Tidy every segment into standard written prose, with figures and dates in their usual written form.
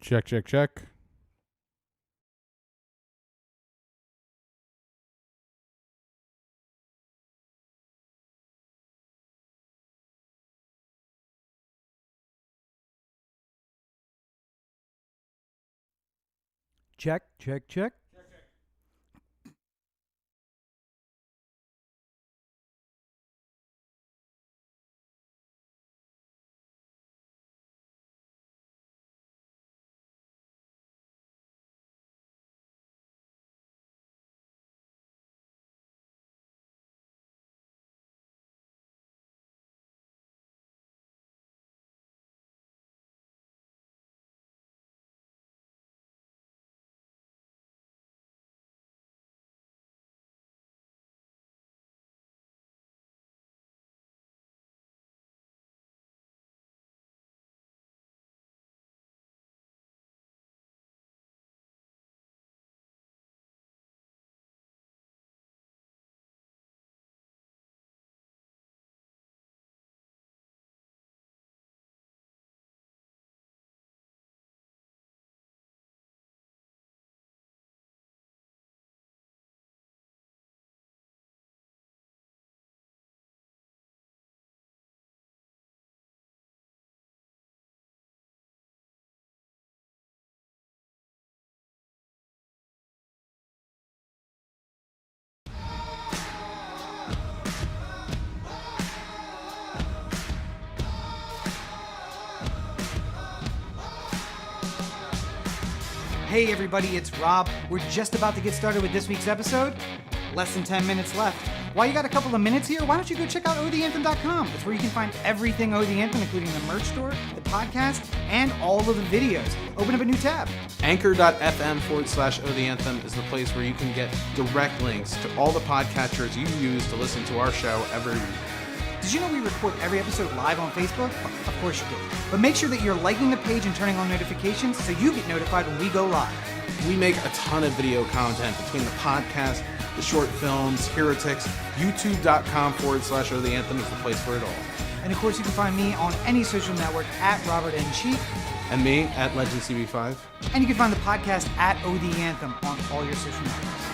Check, check, check. Check, check, check. Hey everybody, it's Rob. We're just about to get started with this week's episode. Less than 10 minutes left. While you got a couple of minutes here, why don't you go check out OTheAnthem.com. It's where you can find everything OThe Anthem, including the merch store, the podcast, and all of the videos. Open up a new tab. Anchor.fm/OThe Anthem is the place where you can get direct links to all the podcatchers you use to listen to our show every week. Did you know we record every episode live on Facebook? Of course you do. But make sure that you're liking the page and turning on notifications so you get notified when we go live. We make a ton of video content between the podcast, the short films, Heretics. YouTube.com/OThe Anthem is the place for it all. And of course you can find me on any social network at Robert N. Cheap. And me at LegendCB5. And you can find the podcast at OThe Anthem on all your social networks.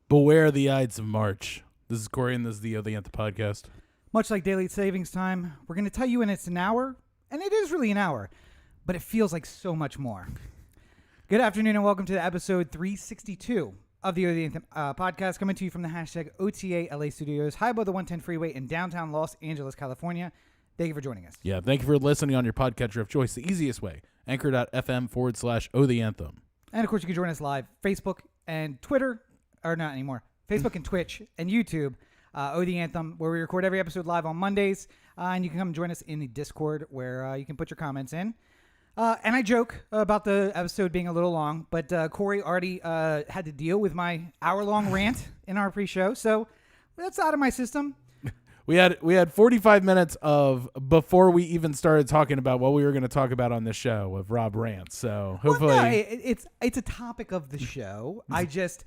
Beware the Ides of March. This is Corey, and this is the Anthem podcast. Much like Daily Savings Time, we're going to tell you when it's an hour, and it is really an hour, but it feels like so much more. Good afternoon, and welcome to episode 362 of the Anthem podcast, coming to you from the hashtag OTA LA Studios, high above the 110 freeway in downtown Los Angeles, California. Thank you for joining us. Yeah, thank you for listening on your podcatcher of choice, the easiest way, anchor.fm/OTheAnthem. And, of course, you can join us live, Facebook and Twitter, or not anymore, Facebook and Twitch and YouTube, The Anthem, where we record every episode live on Mondays. And you can come join us in the Discord where you can put your comments in. And I joke about the episode being a little long, but Corey already had to deal with my hour-long rant in our pre-show, so that's out of my system. We had 45 minutes of before we even started talking about what we were going to talk about on this show of Rob rants. So hopefully, well, no, it's a topic of the show. I just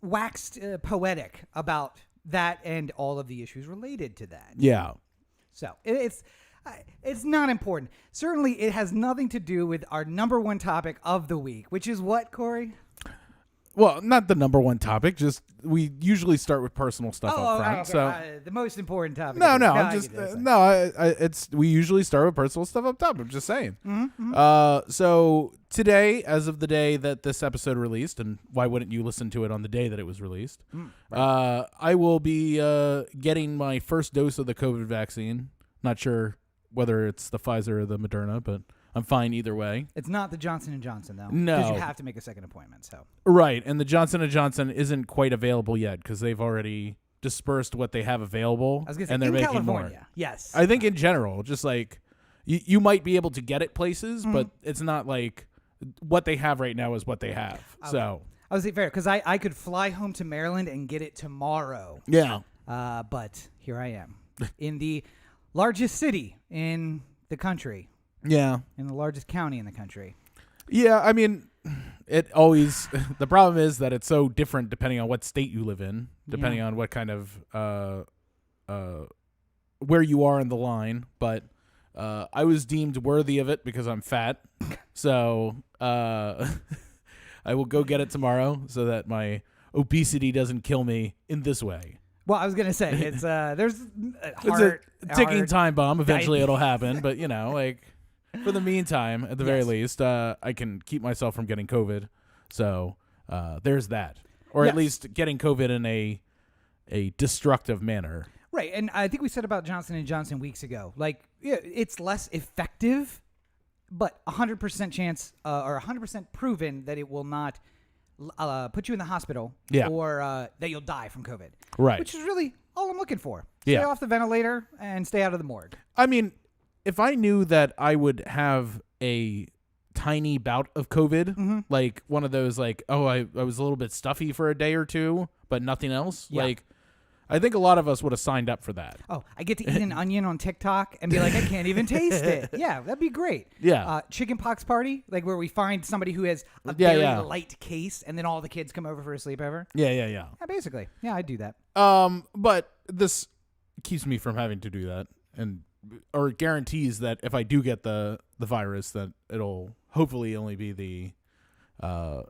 waxed poetic about that and all of the issues related to that. Yeah. So it's not important. Certainly, it has nothing to do with our number one topic of the week, which is what, Corey? Well, not the number one topic. Just we usually start with personal stuff up front. Okay. So the most important topic. We usually start with personal stuff up top. I'm just saying. Mm-hmm. So today, as of the day that this episode released, and why wouldn't you listen to it on the day that it was released? Right. I will be getting my first dose of the COVID vaccine. Not sure whether it's the Pfizer or the Moderna, but I'm fine either way. It's not the Johnson & Johnson, though. No. Because you have to make a second appointment. So Right, and the Johnson & Johnson isn't quite available yet because they've already dispersed what they have available, I was gonna say, and they're in making California, more. yes. I think in general, just like you might be able to get it places, but it's not like what they have right now is what they have. Okay. So I was fair because I could fly home to Maryland and get it tomorrow. yeah, but here I am in the largest city in the country. yeah. In the largest county in the country. Yeah, I mean, it always the problem is that it's so different depending on what state you live in, depending on what kind of where you are in the line. But I was deemed worthy of it because I'm fat, so I will go get it tomorrow so that my obesity doesn't kill me in this way. Well, I was gonna say it's there's It's a ticking time bomb. Eventually, it'll happen. But like. For the meantime, at the very least, I can keep myself from getting COVID. So there's that. Or at least getting COVID in a destructive manner. Right. And I think we said about Johnson & Johnson weeks ago. Like, yeah, it's less effective, but 100% chance or 100% proven that it will not put you in the hospital or that you'll die from COVID. Right. Which is really all I'm looking for. Stay off the ventilator and stay out of the morgue. I mean, if I knew that I would have a tiny bout of COVID, like one of those, like, oh, I was a little bit stuffy for a day or two, but nothing else, like, I think a lot of us would have signed up for that. Oh, I get to eat an onion on TikTok and be like, I can't even taste it. Yeah, that'd be great. Yeah. Chicken pox party, like where we find somebody who has a very light case and then all the kids come over for a sleepover. Yeah, basically. Yeah, I'd do that. But this keeps me from having to do that, or guarantees that if I do get the virus, that it'll hopefully only be the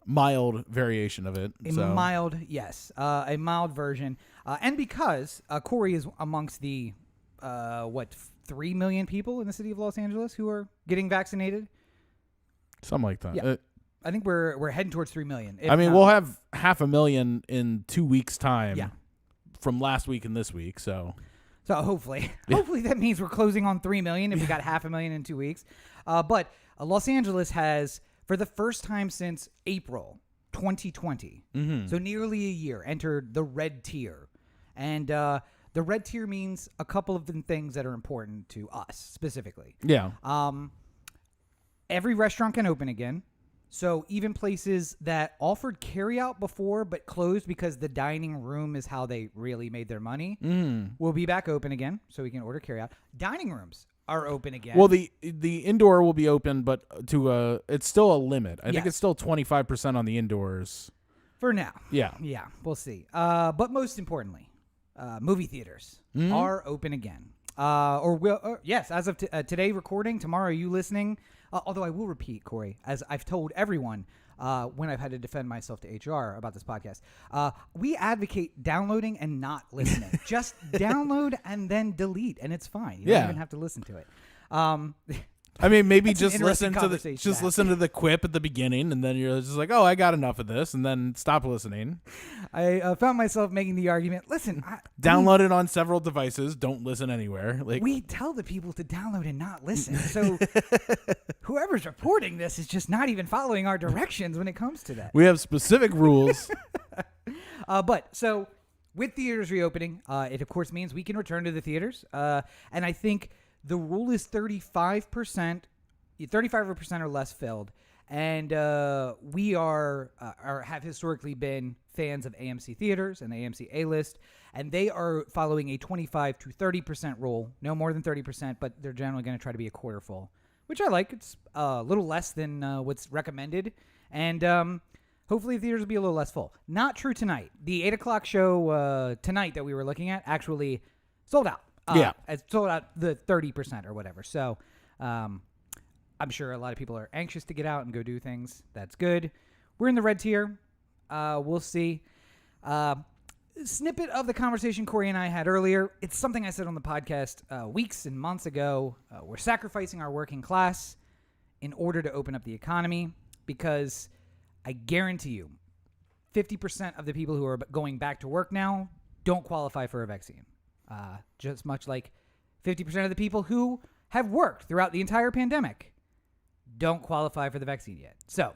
mild variation of it. A mild version. And because Corey is amongst the 3 million people in the city of Los Angeles who are getting vaccinated, something like that. Yeah. I think we're heading towards 3 million. We'll have 500,000 in 2 weeks' time. Yeah. From last week and this week, so hopefully that means we're closing on 3 million if we got 500,000 in 2 weeks. But Los Angeles has, for the first time since April 2020, so nearly a year, entered the red tier. And the red tier means a couple of things that are important to us specifically. Yeah. Every restaurant can open again. So even places that offered carryout before but closed because the dining room is how they really made their money will be back open again, so we can order carryout. Dining rooms are open again. Well, the indoor will be open, but it's still a limit. I think it's still 25% on the indoors. For now. Yeah. Yeah, we'll see. But most importantly, movie theaters are open again. Yes, as of today recording, tomorrow you listening. Although I will repeat, Corey, as I've told everyone, when I've had to defend myself to HR about this podcast. We advocate downloading and not listening. Just download and then delete, and it's fine. You don't even have to listen to it. I mean, maybe just listen to the quip at the beginning, and then you're just like, oh, I got enough of this, and then stop listening. I found myself making the argument, listen. Download it on several devices. Don't listen anywhere. Like, we tell the people to download and not listen. So whoever's reporting this is just not even following our directions when it comes to that. We have specific rules. So with theaters reopening, it of course means we can return to the theaters. And I think the rule is 35% or less filled. And we have historically been fans of AMC theaters and the AMC A-list, and they are following a 25 to 30% rule, no more than 30%, but they're generally going to try to be a quarter full, which I like. It's a little less than what's recommended, and hopefully the theaters will be a little less full. Not true tonight. The 8 o'clock show tonight that we were looking at actually sold out. It sold out the 30% or whatever. So I'm sure a lot of people are anxious to get out and go do things. That's good. We're in the red tier. We'll see. Snippet of the conversation Corey and I had earlier. It's something I said on the podcast weeks and months ago. We're sacrificing our working class in order to open up the economy, because I guarantee you 50% of the people who are going back to work now don't qualify for a vaccine. Just much like 50% of the people who have worked throughout the entire pandemic don't qualify for the vaccine yet. So,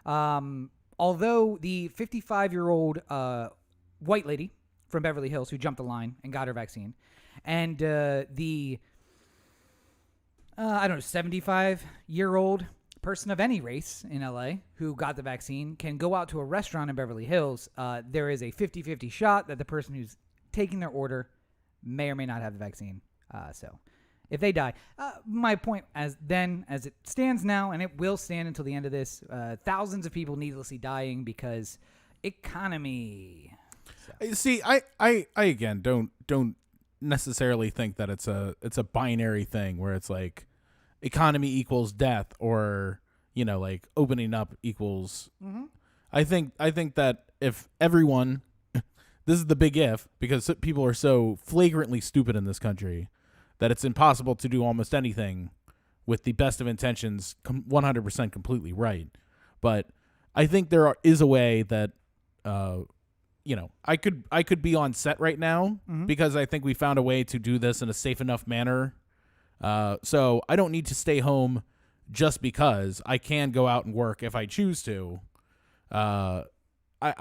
although the 55-year-old white lady from Beverly Hills who jumped the line and got her vaccine, and the 75-year-old person of any race in LA who got the vaccine can go out to a restaurant in Beverly Hills, there is a 50-50 shot that the person who's taking their order may or may not have the vaccine. So if they die, my point as it stands now, and it will stand until the end of this, thousands of people needlessly dying because economy. So. See, I again don't necessarily think that it's a binary thing where it's like economy equals death, or like opening up equals. Mm-hmm. I think that if everyone, this is the big if, because people are so flagrantly stupid in this country that it's impossible to do almost anything with the best of intentions 100% completely right. But I think there is a way that I could be on set right now, mm-hmm. because I think we found a way to do this in a safe enough manner. So I don't need to stay home just because I can go out and work if I choose to. I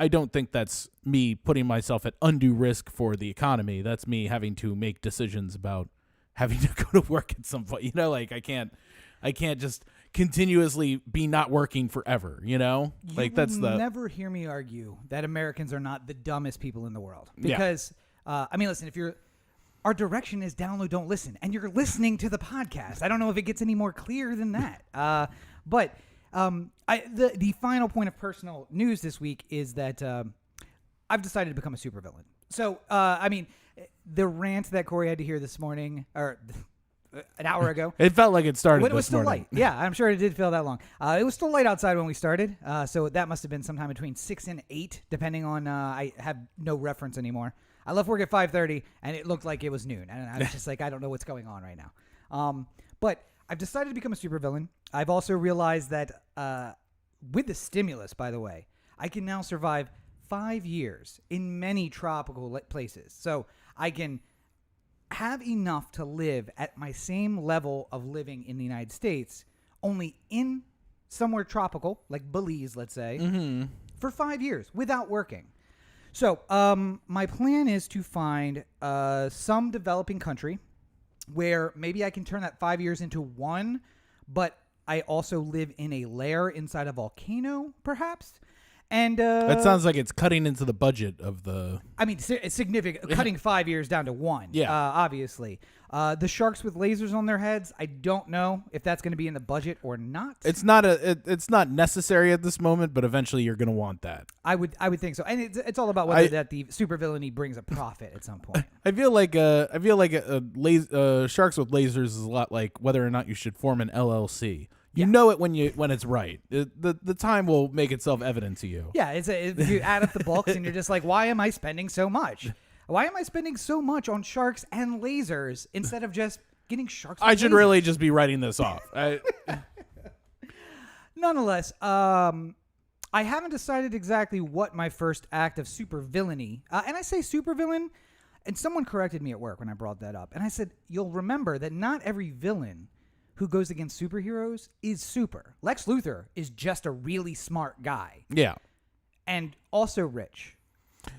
don't think that's me putting myself at undue risk for the economy. That's me having to make decisions about having to go to work at some point. Like I can't just continuously be not working forever. Never hear me argue that Americans are not the dumbest people in the world. Because listen, our direction is download, don't listen, and you're listening to the podcast. I don't know if it gets any more clear than that. But the final point of personal news this week is that I've decided to become a supervillain. So, the rant that Corey had to hear this morning, or an hour ago. It felt like it started when it was still light. Yeah, I'm sure it did feel that long. It was still light outside when we started, so that must have been sometime between 6 and 8, depending on, I have no reference anymore. I left work at 5:30, and it looked like it was noon. And I was just like, I don't know what's going on right now. But I've decided to become a supervillain. I've also realized that with the stimulus, by the way, I can now survive 5 years in many tropical places. So I can have enough to live at my same level of living in the United States, only in somewhere tropical, like Belize, let's say, mm-hmm. for 5 years without working. So my plan is to find some developing country where maybe I can turn that 5 years into one, but I also live in a lair inside a volcano, perhaps. And that sounds like it's cutting into the budget of the. It's significant. Cutting 5 years down to one. Yeah. Obviously, the sharks with lasers on their heads. I don't know if that's going to be in the budget or not. It's not necessary at this moment, but eventually you're going to want that. I would think so, and it's all about whether that the supervillainy brings a profit at some point. I feel like sharks with lasers is a lot like whether or not you should form an LLC. You know it when it's right. The time will make itself evident to you. Yeah, if you add up the books and you're just like, why am I spending so much? Why am I spending so much on sharks and lasers instead of just getting sharks and I should lasers? really just be writing this off. Nonetheless, I haven't decided exactly what my first act of supervillainy, and I say supervillain, and someone corrected me at work when I brought that up, and I said, you'll remember that not every villain who goes against superheroes is super. Lex Luthor is just a really smart guy. Yeah. And also rich.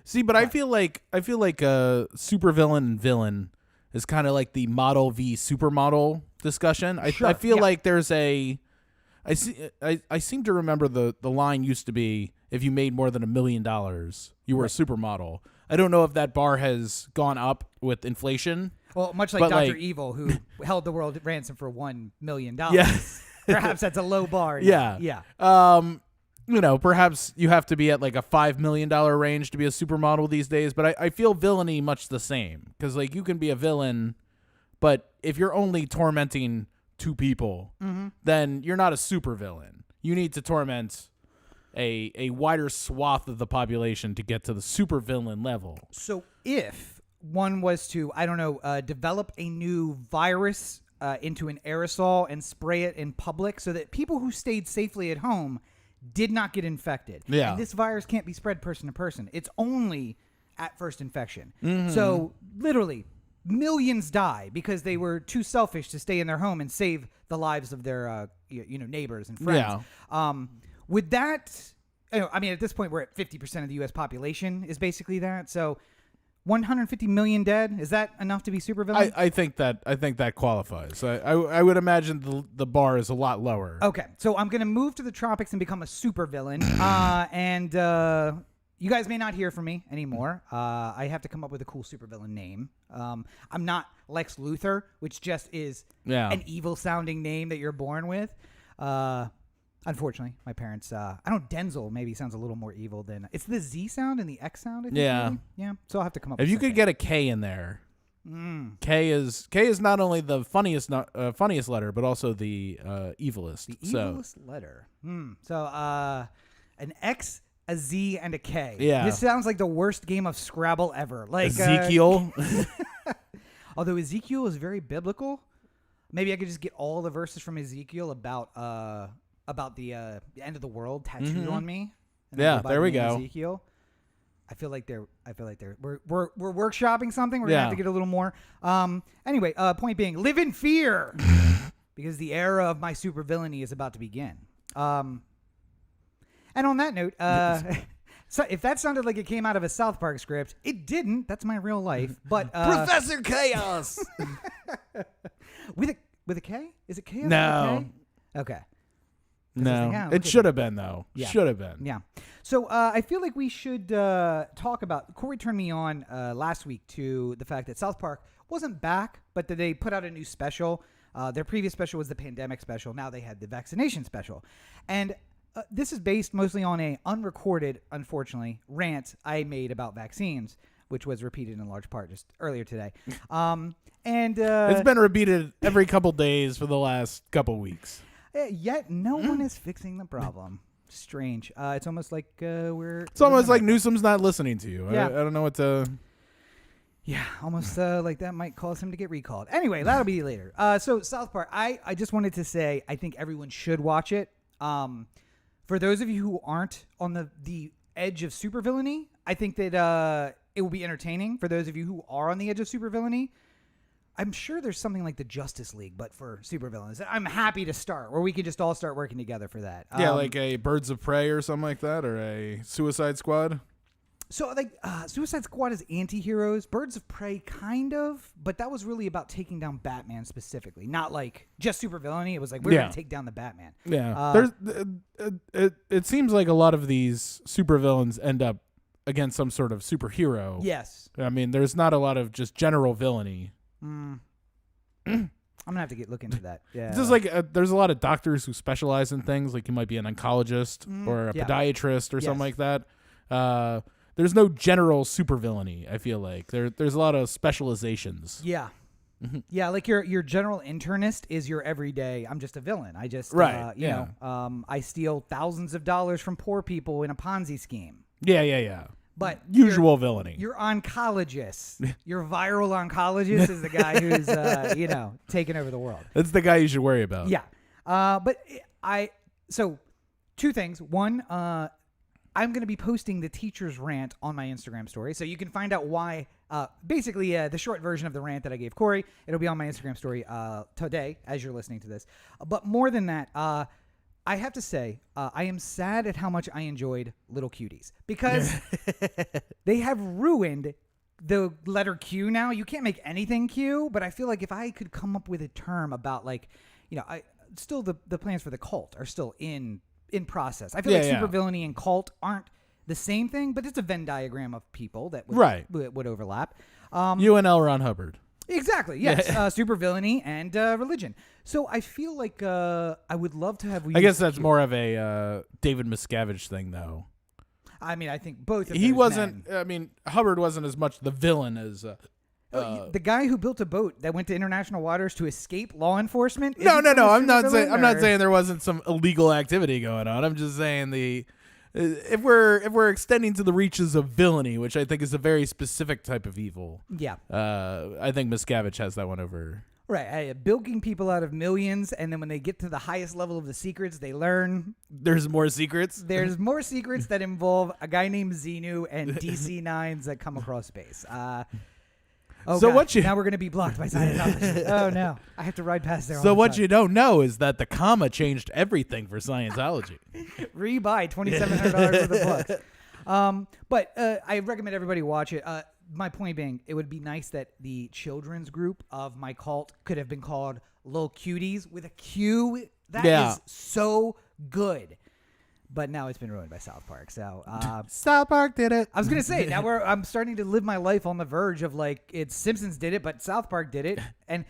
See, but I feel like a supervillain and villain is kind of like the model v supermodel discussion. I feel like there's I seem to remember the line used to be, if you made more than $1 million, you were a supermodel. I don't know if that bar has gone up with inflation. Well, much like Dr. Evil, who held the world at ransom for $1 million. Yeah. Perhaps that's a low bar. Yeah. Yeah. Perhaps you have to be at like a $5 million range to be a supermodel these days. But I feel villainy much the same. Because like you can be a villain, but if you're only tormenting 2 people, then you're not a supervillain. You need to torment a wider swath of the population to get to the supervillain level. So if one was to, develop a new virus into an aerosol and spray it in public so that people who stayed safely at home did not get infected. Yeah. And this virus can't be spread person to person. It's only at first infection. So literally millions die because they were too selfish to stay in their home and save the lives of their neighbors and friends. Yeah. Would that, at this point we're at 50% of the U.S. population is basically that. So 150 million dead, is that enough to be supervillain? I think that qualifies. I would imagine the bar is a lot lower. Okay, so I'm going to move to the tropics and become a supervillain. And you guys may not hear from me anymore. I have to come up with a cool supervillain name. I'm not Lex Luthor, which just is an evil-sounding name that you're born with. Unfortunately, my parents, Denzel maybe sounds a little more evil than, it's the Z sound and the X sound. I think, really? Yeah. So I'll have to come up with If you something. could get a K in there, K is not only the funniest letter, but also the evilest. The evilest letter. So, an X, a Z, and a K. Yeah. This sounds like the worst game of Scrabble ever. Like Ezekiel. Although Ezekiel is very biblical, maybe I could just get all the verses from Ezekiel about the end of the world tattooed on me. And Yeah, there we go. Ezekiel. I feel like we're workshopping something. We're gonna have to get a little more. Anyway, point being, live in fear, because the era of my supervillainy is about to begin. And on that note, so if that sounded like it came out of a South Park script, it didn't. That's my real life. But Professor Chaos. with a K? Is it Chaos? No. Okay. No, it should have been though. Yeah. Should have been. Yeah. So I feel like we should talk about. Corey turned me on last week to the fact that South Park wasn't back, but that they put out a new special. Their previous special was the pandemic special. Now they had the vaccination special, and this is based mostly on a unrecorded, unfortunately, rant I made about vaccines, which was repeated in large part just earlier today. And it's been repeated every couple days for the last couple weeks. Yet no one is fixing the problem. Strange. It's almost like It's almost like Newsom's not listening to you. Yeah. I don't know what to. Yeah, almost like that might cause him to get recalled. Anyway, that'll be later. So South Park, I just wanted to say I think everyone should watch it. For those of you who aren't on the edge of supervillainy, I think that it will be entertaining. For those of you who are on the edge of supervillainy, I'm sure there's something like the Justice League, but for supervillains. I'm happy to start, where we can just all start working together for that. Yeah, like a Birds of Prey or something like that, or a Suicide Squad. So, like, Suicide Squad is anti-heroes. Birds of Prey, kind of, but that was really about taking down Batman specifically, not like just supervillainy. It was like, we're going to take down the Batman. Yeah. It seems like a lot of these supervillains end up against some sort of superhero. Yes. I mean, there's not a lot of just general villainy. I'm gonna have to look into that. Yeah, it's just like there's a lot of doctors who specialize in things. Like you might be an oncologist or a podiatrist or something like that. There's no general supervillainy. I feel like there's a lot of specializations. Yeah, Yeah, like your general internist is your everyday. I'm just a villain. I just Right, you know, I steal thousands of dollars from poor people in a Ponzi scheme. Yeah. But Usual villainy. Your oncologist, your viral oncologist is the guy who's you know, taking over the world. That's the guy you should worry about. Yeah. So 2 things. One, I'm going to be posting the teacher's rant on my Instagram story. So you can find out why, basically the short version of the rant that I gave Corey. It'll be on my Instagram story today as you're listening to this. But more than that, I have to say, I am sad at how much I enjoyed Little Cuties because they have ruined the letter Q now. You can't make anything Q, but I feel like if I could come up with a term about, like, you know, still the plans for the cult are still in process. I feel like supervillainy and cult aren't the same thing, but it's a Venn diagram of people that would overlap. You and L. Ron Hubbard. Exactly. Yes. Supervillainy and religion. So I feel like I would love to have. I guess that's more of a David Miscavige thing, though. I mean, I think both. He wasn't. I mean, Hubbard wasn't as much the villain as. The guy who built a boat that went to international waters to escape law enforcement. No. I'm not saying there wasn't some illegal activity going on. I'm just saying if we're extending to the reaches of villainy, which I think is a very specific type of evil. Yeah. I think Miscavige has that one over. Right, bilking people out of millions, and then when they get to the highest level of the secrets, they learn there's more secrets. There's more secrets that involve a guy named Xenu and DC-9s that come across space. Now we're going to be blocked by Scientology. Oh no, I have to ride past there. So what you don't know is that the comma changed everything for Scientology. Rebuy $2,700 worth of books. But I recommend everybody watch it. My point being, it would be nice that the children's group of my cult could have been called Lil Cuties with a Q. That is so good. But now it's been ruined by South Park. So South Park did it. I was gonna say now I'm starting to live my life on the verge of, like, it's Simpsons did it, but South Park did it, and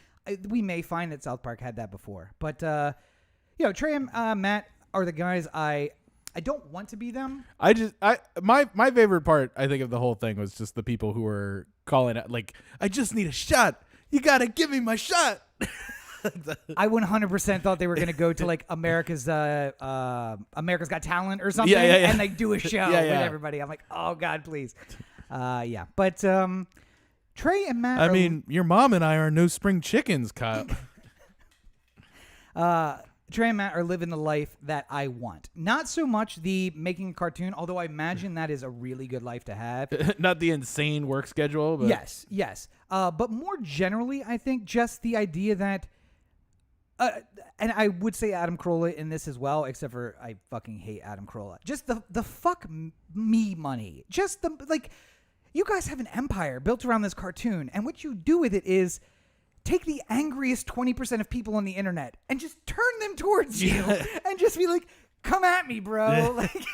we may find that South Park had that before. But Trey and Matt are the guys I don't want to be them. My favorite part, I think, of the whole thing was just the people who were calling it, like, I just need a shot. You got to give me my shot. I 100% thought they were going to go to, like, America's Got Talent or something and, like, do a show with everybody. I'm like, oh, God, please. But Trey and Matt I mean, your mom and I are no spring chickens, cop. Trey and Matt are living the life that I want. Not so much the making a cartoon, although I imagine that is a really good life to have. Not the insane work schedule. But. Yes. But more generally, I think just the idea that, and I would say Adam Carolla in this as well, except for I fucking hate Adam Carolla. Just the fuck me money. Just you guys have an empire built around this cartoon, and what you do with it is take the angriest 20% of people on the internet and just turn them towards you and just be like, come at me, bro. Like,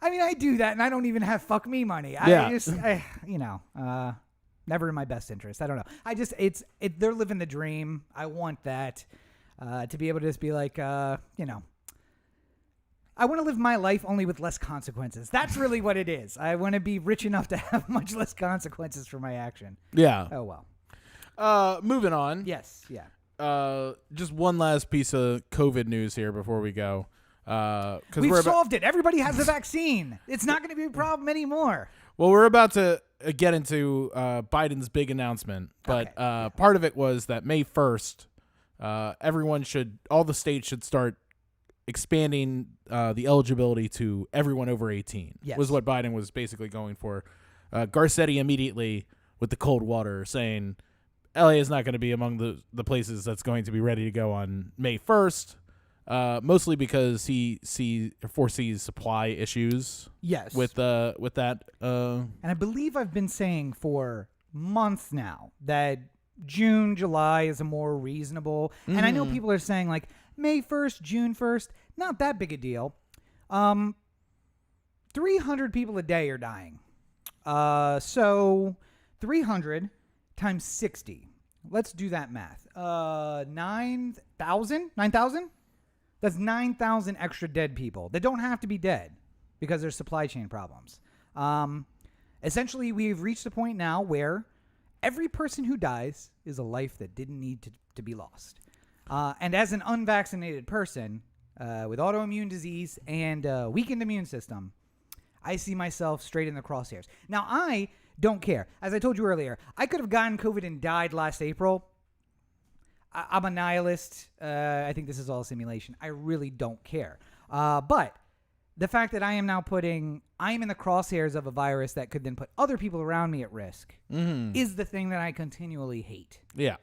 I mean, I do that and I don't even have fuck me money. Never in my best interest. I don't know. They're living the dream. I want that, to be able to just be like, I want to live my life only with less consequences. That's really what it is. I want to be rich enough to have much less consequences for my action. Yeah. Oh, well. Moving on. Yes. Yeah. Just one last piece of COVID news here before we go. We've solved it. Everybody has the vaccine. It's not going to be a problem anymore. Well, we're about to get into Biden's big announcement, but part of it was that May 1st, all the states should start expanding the eligibility to everyone over 18. Yes. Was what Biden was basically going for. Garcetti immediately with the cold water saying LA is not going to be among the places that's going to be ready to go on May 1st, mostly because he foresees supply issues. Yes. With that. And I believe I've been saying for months now that June, July is a more reasonable. And I know people are saying, like, May 1st, June 1st, not that big a deal. 300 people a day are dying. So 300 times 60. Let's do that math. 9,000? 9,000? That's 9,000 extra dead people. They don't have to be dead because there's supply chain problems. Essentially, we've reached a point now where every person who dies is a life that didn't need to be lost. And as an unvaccinated person with autoimmune disease and weakened immune system, I see myself straight in the crosshairs. Now, I don't care. As I told you earlier, I could have gotten COVID and died last April. I'm a nihilist. I think this is all a simulation. I really don't care. But the fact that I am now I'm in the crosshairs of a virus that could then put other people around me at risk is the thing that I continually hate. Yeah.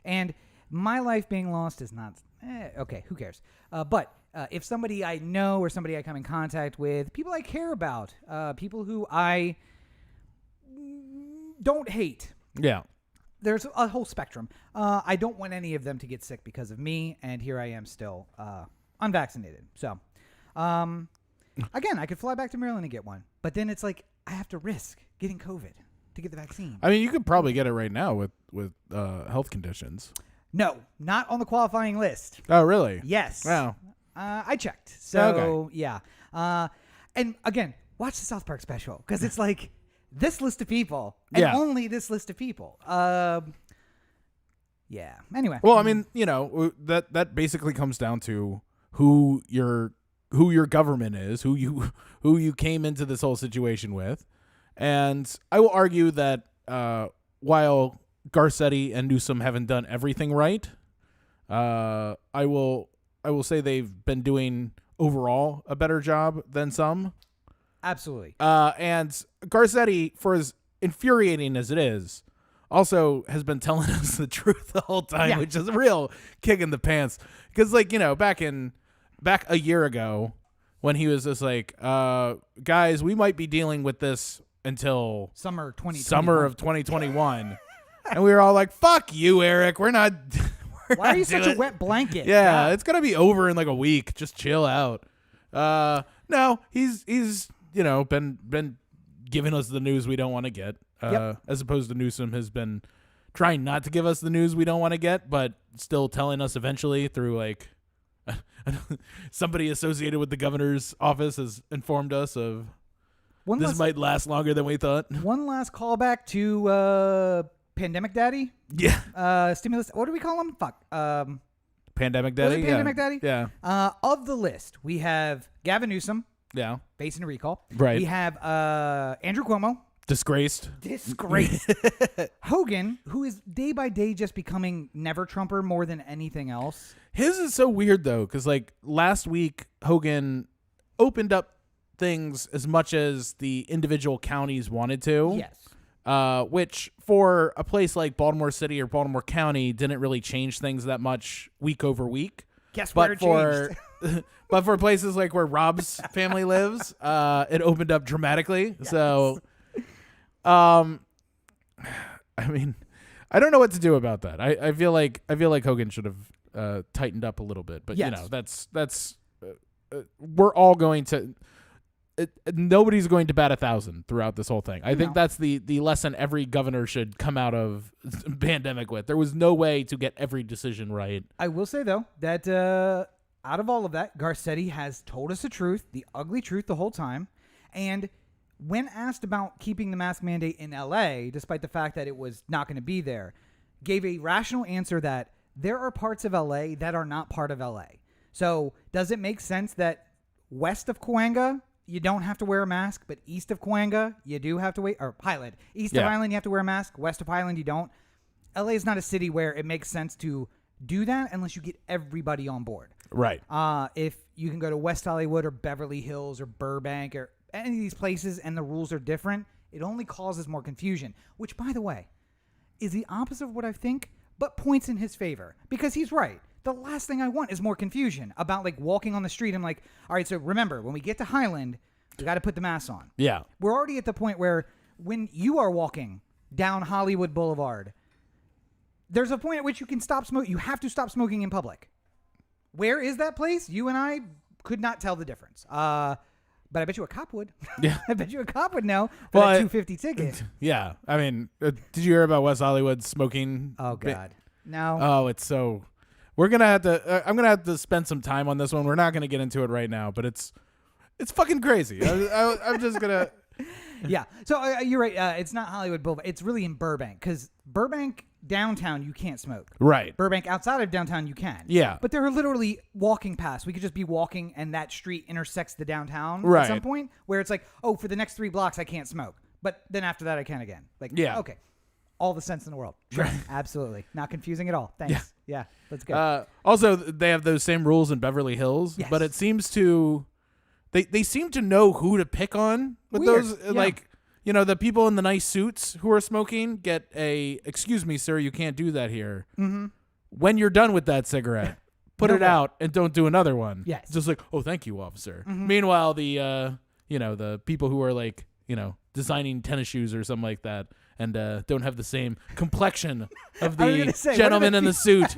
And my life being lost is not, okay, who cares? But if somebody I know or somebody I come in contact with, people I care about, people who I don't hate. Yeah. There's a whole spectrum. I don't want any of them to get sick because of me, and here I am still unvaccinated. So, again, I could fly back to Maryland and get one, but then it's like I have to risk getting COVID to get the vaccine. I mean, you could probably get it right now with health conditions. No, not on the qualifying list. Oh, really? Yes. Wow. I checked. So, yeah. And again, watch the South Park special because it's like this list of people and only this list of people. Yeah. Anyway. Well, I mean, that basically comes down to who your government is, who you came into this whole situation with. And I will argue that while Garcetti and Newsom haven't done everything right, I will say they've been doing overall a better job than some. Absolutely. And Garcetti, for as infuriating as it is, also has been telling us the truth the whole time, which is a real kick in the pants. Because, back a year ago, when he was just like, guys, we might be dealing with this until summer of 2021. And we were all like, fuck you, Eric. We're not. Why are you such a wet blanket? Yeah, it's gonna be over in like a week. Just chill out. No, he's been giving us the news we don't want to get. As opposed to Newsom has been trying not to give us the news we don't want to get, but still telling us eventually through like somebody associated with the governor's office has informed us of this might last longer than we thought. One last callback to Pandemic Daddy. Yeah. Stimulus. What do we call him? Fuck. Pandemic Daddy. Pandemic Daddy. Yeah. Of the list, we have Gavin Newsom. Yeah. Facing a recall. Right. We have Andrew Cuomo. Disgraced. Hogan, who is day by day just becoming never Trumper more than anything else. His is so weird though, because like last week Hogan opened up things as much as the individual counties wanted to. Yes. Which for a place like Baltimore City or Baltimore County didn't really change things that much week over week. Guess where it changed. But for places like where Rob's family lives, it opened up dramatically. Yes. So, I mean, I don't know what to do about that. I feel like Hogan should have tightened up a little bit. But that's we're all going to. Nobody's going to bat 1,000 throughout this whole thing. I think that's the lesson every governor should come out of pandemic with. There was no way to get every decision right. I will say, though, that out of all of that, Garcetti has told us the truth, the ugly truth the whole time. And when asked about keeping the mask mandate in L.A., despite the fact that it was not going to be there, gave a rational answer that there are parts of L.A. that are not part of L.A. So does it make sense that west of Cahuenga, you don't have to wear a mask, but east of Cahuenga, you do have to wear, or Highland. East of Highland, you have to wear a mask. West of Highland, you don't. LA is not a city where it makes sense to do that unless you get everybody on board. Right. If you can go to West Hollywood or Beverly Hills or Burbank or any of these places and the rules are different, it only causes more confusion, which, by the way, is the opposite of what I think, but points in his favor because he's right. The last thing I want is more confusion about like walking on the street. I'm like, all right, so remember, when we get to Highland, we got to put the mask on. Yeah. We're already at the point where when you are walking down Hollywood Boulevard, there's a point at which you can stop smoking. You have to stop smoking in public. Where is that place? You and I could not tell the difference. But I bet you a cop would. Yeah. I bet you a cop would know for that $250 ticket. Yeah. I mean, did you hear about West Hollywood smoking? Oh, God. No. Oh, it's so... We're going to have to... I'm going to have to spend some time on this one. We're not going to get into it right now, but it's fucking crazy. I'm just going to... Yeah. So you're right. It's not Hollywood Boulevard. It's really in Burbank, because Burbank downtown you can't smoke. Right. Burbank outside of downtown you can. Yeah. But they're literally walking past. We could just be walking, and that street intersects the downtown Right. at some point, where it's like, oh, for the next 3 blocks I can't smoke, but then after that I can again. Like, yeah. Okay. All the sense in the world. Sure. Absolutely. Not confusing at all. Thanks. Yeah. That's good. Also, they have those same rules in Beverly Hills, Yes. but it seems to they seem to know who to pick on with Weird. those. Yeah. Like, you know, the people in the nice suits who are smoking get a, excuse me, sir, you can't do that here. Mm-hmm. When you're done with that cigarette, put No it more. out and don't do another one. Yes. It's just like, oh, thank you, officer. Mm-hmm. Meanwhile, the the people who are like, designing tennis shoes or something like that, and don't have the same complexion of the gentleman in the suit,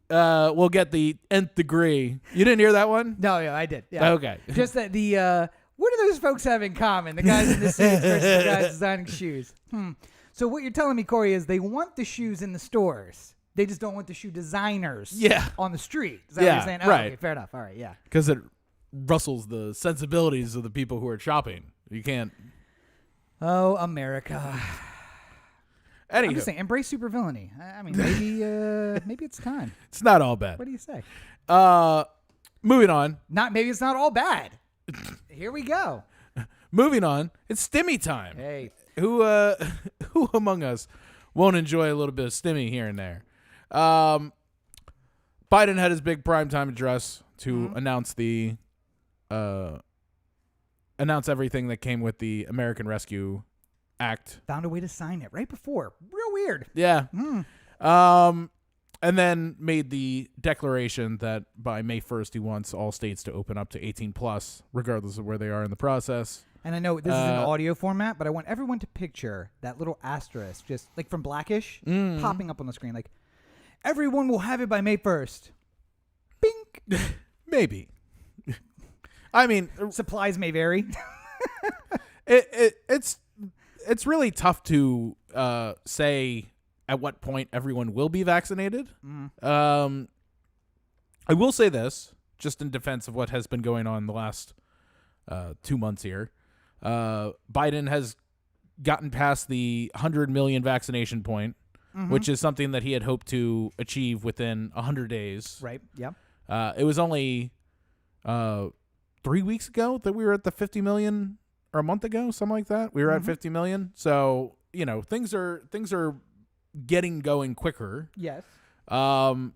will get the nth degree. You didn't hear that one? No, I did. Yeah. Okay. Just that what do those folks have in common? The guys in the suits versus the guys designing shoes. So what you're telling me, Corey, is they want the shoes in the stores. They just don't want the shoe designers on the street. Is that what you're saying? Oh, right. Okay, fair enough. All right, yeah. Because it rustles the sensibilities of the people who are shopping. You can't. Oh, America. Anywho. I'm just saying, embrace supervillainy. I mean, maybe it's time. It's not all bad. What do you say? Moving on. Maybe it's not all bad. Here we go. Moving on. It's Stimmy time. Hey. Who among us won't enjoy a little bit of Stimmy here and there? Biden had his big primetime address to announce everything that came with the American Rescue Act. Found a way to sign it right before. Real weird. Yeah. And then made the declaration that by May 1st, he wants all states to open up to 18 plus, regardless of where they are in the process. And I know this is an audio format, but I want everyone to picture that little asterisk, just like from Blackish, popping up on the screen. Like, everyone will have it by May 1st. Bink. Maybe. I mean, Supplies may vary. it's really tough to say at what point everyone will be vaccinated. I will say this, just in defense of what has been going on the last 2 months here. Biden has gotten past the 100 million vaccination point, which is something that he had hoped to achieve within 100 days. Right. Yep. It was only 3 weeks ago that we were at the 50 million, or a month ago, something like that. We were at 50 million. So, things are getting going quicker. Yes. I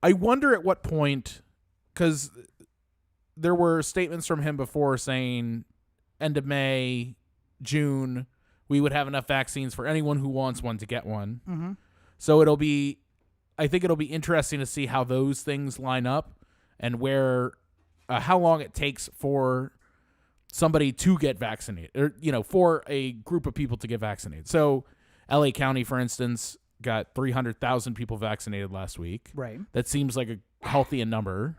wonder at what point, because there were statements from him before saying end of May, June, we would have enough vaccines for anyone who wants one to get one. So I think it'll be interesting to see how those things line up and where, how long it takes for somebody to get vaccinated, or, for a group of people to get vaccinated. So LA County, for instance, got 300,000 people vaccinated last week. Right. That seems like a healthy number.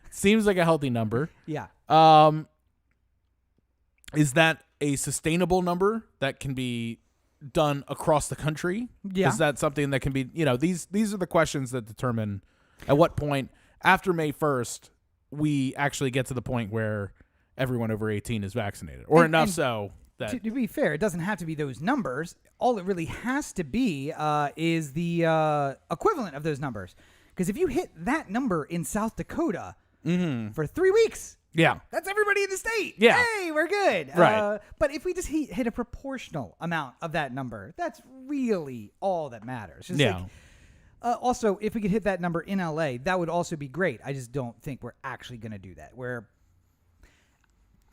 Seems like a healthy number. Yeah. Is that a sustainable number that can be done across the country? Yeah. Is that something that can be, these are the questions that determine at what point after May 1st, we actually get to the point where everyone over 18 is vaccinated, or enough so that... To be fair, it doesn't have to be those numbers. All it really has to be is the equivalent of those numbers. Because if you hit that number in South Dakota for 3 weeks... Yeah. That's everybody in the state. Yeah. Hey, we're good. Right. But if we just hit a proportional amount of that number, that's really all that matters. Just Yeah. Also, if we could hit that number in LA, that would also be great. I just don't think we're actually going to do that.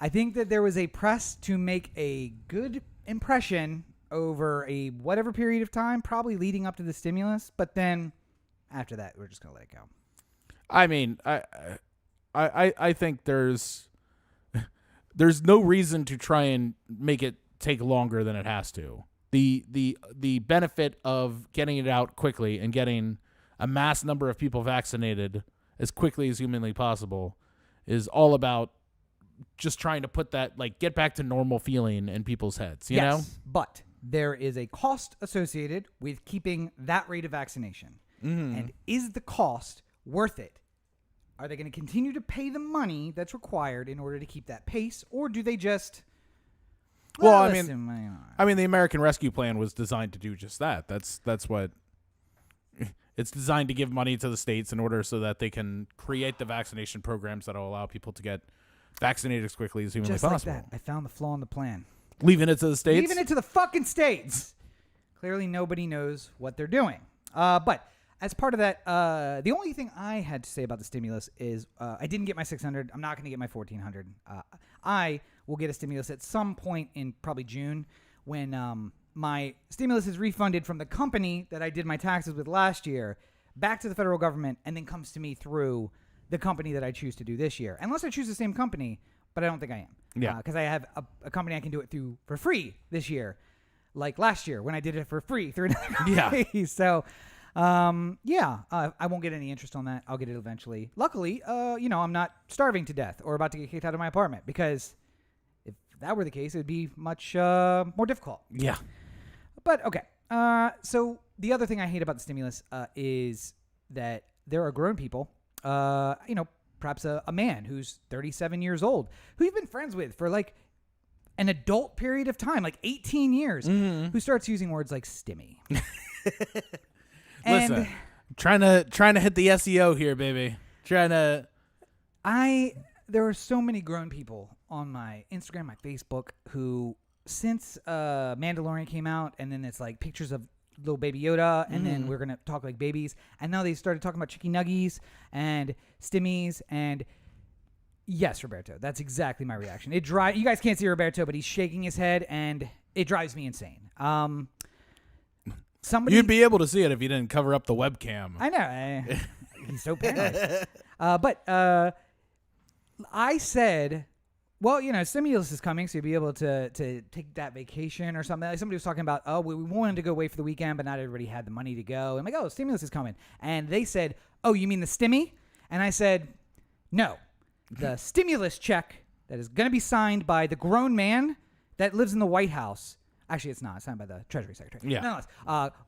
I think that there was a press to make a good impression over a whatever period of time, probably leading up to the stimulus. But then after that, we're just going to let it go. I mean, I think there's no reason to try and make it take longer than it has to. The benefit of getting it out quickly and getting a mass number of people vaccinated as quickly as humanly possible is all about just trying to put that, get back to normal feeling in people's heads, you know? But there is a cost associated with keeping that rate of vaccination. And is the cost worth it? Are they going to continue to pay the money that's required in order to keep that pace, or do they just Well, listen, I mean, the American Rescue Plan was designed to do just that. That's what it's designed to give money to the states in order so that they can create the vaccination programs that will allow people to get vaccinated as quickly as humanly just possible. like that, I found the flaw in the plan. Leaving it to the states? Leaving it to the fucking states. Clearly nobody knows what they're doing. But as part of that, the only thing I had to say about the stimulus is I didn't get my $600. I'm not going to get my $1,400. I will get a stimulus at some point in probably June when my stimulus is refunded from the company that I did my taxes with last year back to the federal government and then comes to me through the company that I choose to do this year. Unless I choose the same company, but I don't think I am. Yeah. Because I have a company I can do it through for free this year, like last year when I did it for free through another company. Yeah. So, I won't get any interest on that. I'll get it eventually. Luckily, I'm not starving to death or about to get kicked out of my apartment, because if that were the case, it would be much more difficult. Yeah. But okay. So the other thing I hate about the stimulus is that there are grown people, perhaps a man who's 37 years old, who you've been friends with for like an adult period of time, like 18 years, who starts using words like stimmy. Listen, trying to hit the SEO here, baby. There are so many grown people on my Instagram, my Facebook, who since Mandalorian came out, and then it's like pictures of little baby Yoda, and then we're gonna talk like babies, and now they started talking about chicken nuggies and stimmies, and yes, Roberto, that's exactly my reaction. It drives you guys can't see Roberto, but he's shaking his head, and it drives me insane. You'd be able to see it if you didn't cover up the webcam. I know. He's so paranoid. But I said, well, stimulus is coming, so you'll be able to take that vacation or something. Like somebody was talking about, we wanted to go away for the weekend, but not everybody had the money to go. I'm like, stimulus is coming. And they said, you mean the stimmy? And I said, no. The stimulus check that is going to be signed by the grown man that lives in the White House. Actually, it's not. It's signed by the Treasury Secretary. Yeah. Nonetheless,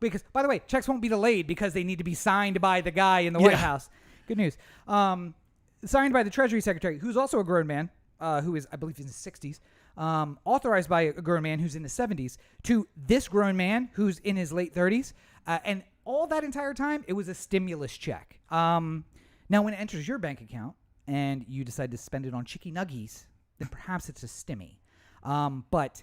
because, by the way, checks won't be delayed because they need to be signed by the guy in the White House. Good news. Signed by the Treasury Secretary, who's also a grown man, who is, I believe, in his 60s, authorized by a grown man who's in his 70s, to this grown man who's in his late 30s. And all that entire time, it was a stimulus check. Now, when it enters your bank account and you decide to spend it on chicky nuggies, then perhaps it's a stimmy. But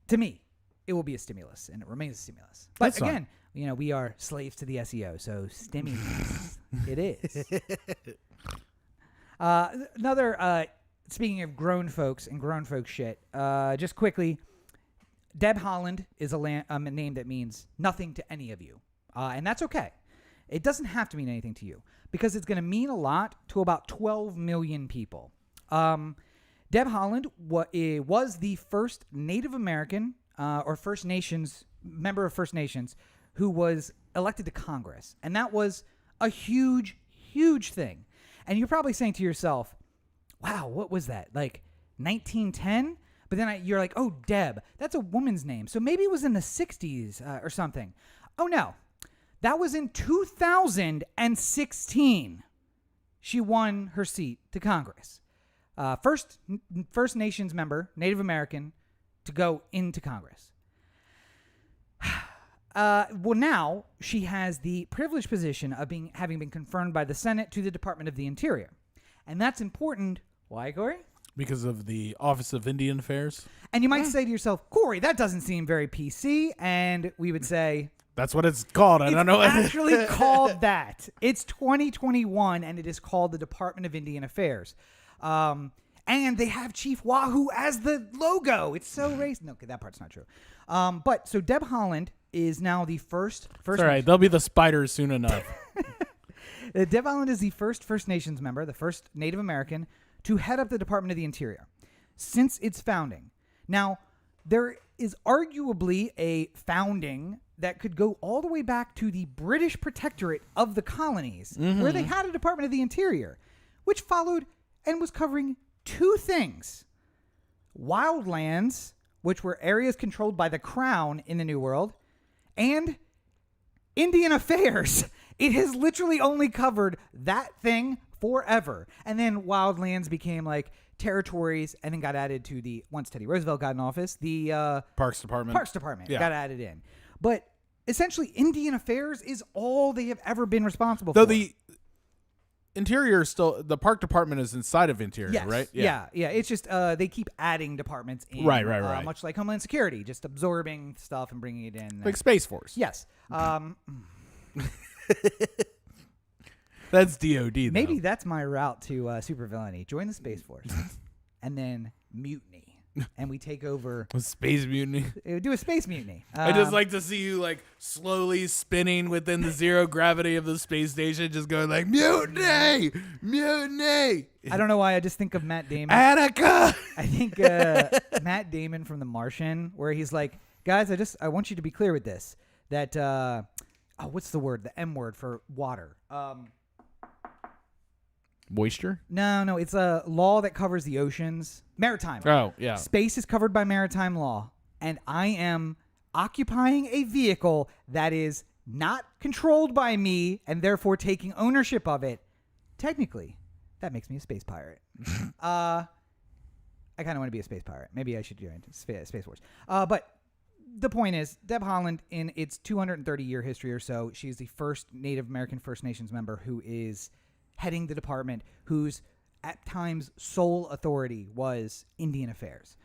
to me, it will be a stimulus, and it remains a stimulus. But That's again, we are slaves to the SEO, so stimulus it is. Another, speaking of grown folks and grown folk shit, just quickly, Deb Holland is a name that means nothing to any of you, and that's okay. It doesn't have to mean anything to you, because it's going to mean a lot to about 12 million people. Deb Holland was the first Native American or First Nations member of First Nations who was elected to Congress. And that was a huge, huge thing. And you're probably saying to yourself, wow, what was that? Like 1910? But then you're like, Deb, that's a woman's name. So maybe it was in the 60s or something. Oh, no. That was in 2016. She won her seat to Congress. First Nations member, Native American, to go into Congress. Well, now she has the privileged position of having been confirmed by the Senate to the Department of the Interior. And that's important. Why, Corey? Because of the Office of Indian Affairs. And you might say to yourself, Corey, that doesn't seem very PC. And we would say, that's what it's called. I don't know. It's actually called that. It's 2021, and it is called the Department of Indian Affairs. And they have Chief Wahoo as the logo. It's so racist. No, okay, that part's not true. But so Deb Holland is now the first. All right, they'll be the spiders soon enough. Deb Holland is the first First Nations member, the first Native American, to head up the Department of the Interior since its founding. Now, there is arguably a founding that could go all the way back to the British Protectorate of the Colonies, where they had a Department of the Interior, which followed and was covering two things: wildlands, which were areas controlled by the Crown in the New World, and Indian Affairs. It has literally only covered that thing forever. And then wildlands became like territories, and then got added to the, once Teddy Roosevelt got in office, the Parks Department got added in. But essentially, Indian Affairs is all they have ever been responsible Though for. the Interior is still, the Park Department is inside of Interior, right? Yeah. It's just they keep adding departments in. Right. Much like Homeland Security, just absorbing stuff and bringing it in. Like Space Force. Yes. That's DOD, though. Maybe that's my route to supervillainy. Join the Space Force. And then mutiny. And we take over. A space mutiny. Do a space mutiny. I just like to see you like slowly spinning within the zero gravity of the space station, just going like mutiny. I don't know why. I just think of Matt Damon. Attica. I think Matt Damon from The Martian, where he's like, guys, I want you to be clear with this. That what's the word? The M word for water. Moisture? No, it's a law that covers the oceans. Maritime. Oh, yeah. Space is covered by maritime law, and I am occupying a vehicle that is not controlled by me and therefore taking ownership of it. Technically, that makes me a space pirate. I kind of want to be a space pirate. Maybe I should join Space Force. But the point is, Deb Holland, in its 230-year history or so, she's the first Native American First Nations member who is heading the department, whose at times sole authority was Indian Affairs,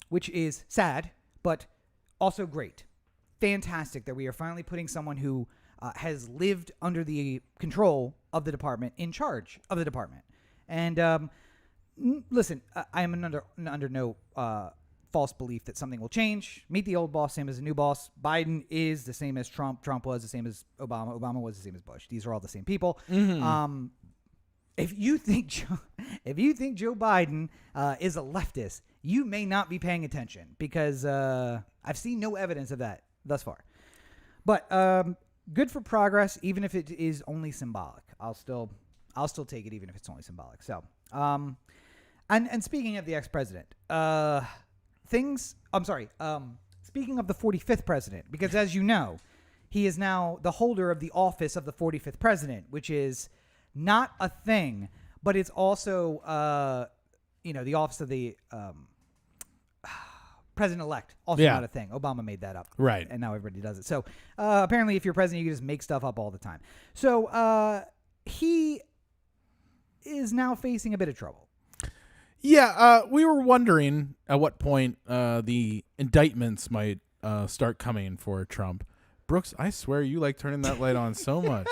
which is sad, but also great. Fantastic that we are finally putting someone who has lived under the control of the department in charge of the department. And listen, I am under no false belief that something will change. Meet the old boss, same as the new boss. Biden is the same as Trump. Trump was the same as Obama. Obama was the same as Bush. These are all the same people. Mm-hmm. If you think Joe Biden is a leftist, you may not be paying attention, because I've seen no evidence of that thus far. But good for progress, even if it is only symbolic. I'll still take it, even if it's only symbolic. So, and speaking of the ex-president, speaking of the 45th president, because as you know, he is now the holder of the office of the 45th president, which is not a thing, but it's also, the office of the president-elect, also not a thing. Obama made that up. Right. And now everybody does it. So apparently if you're president, you can just make stuff up all the time. So he is now facing a bit of trouble. Yeah, we were wondering at what point the indictments might start coming for Trump. Brooks, I swear you like turning that light on so much.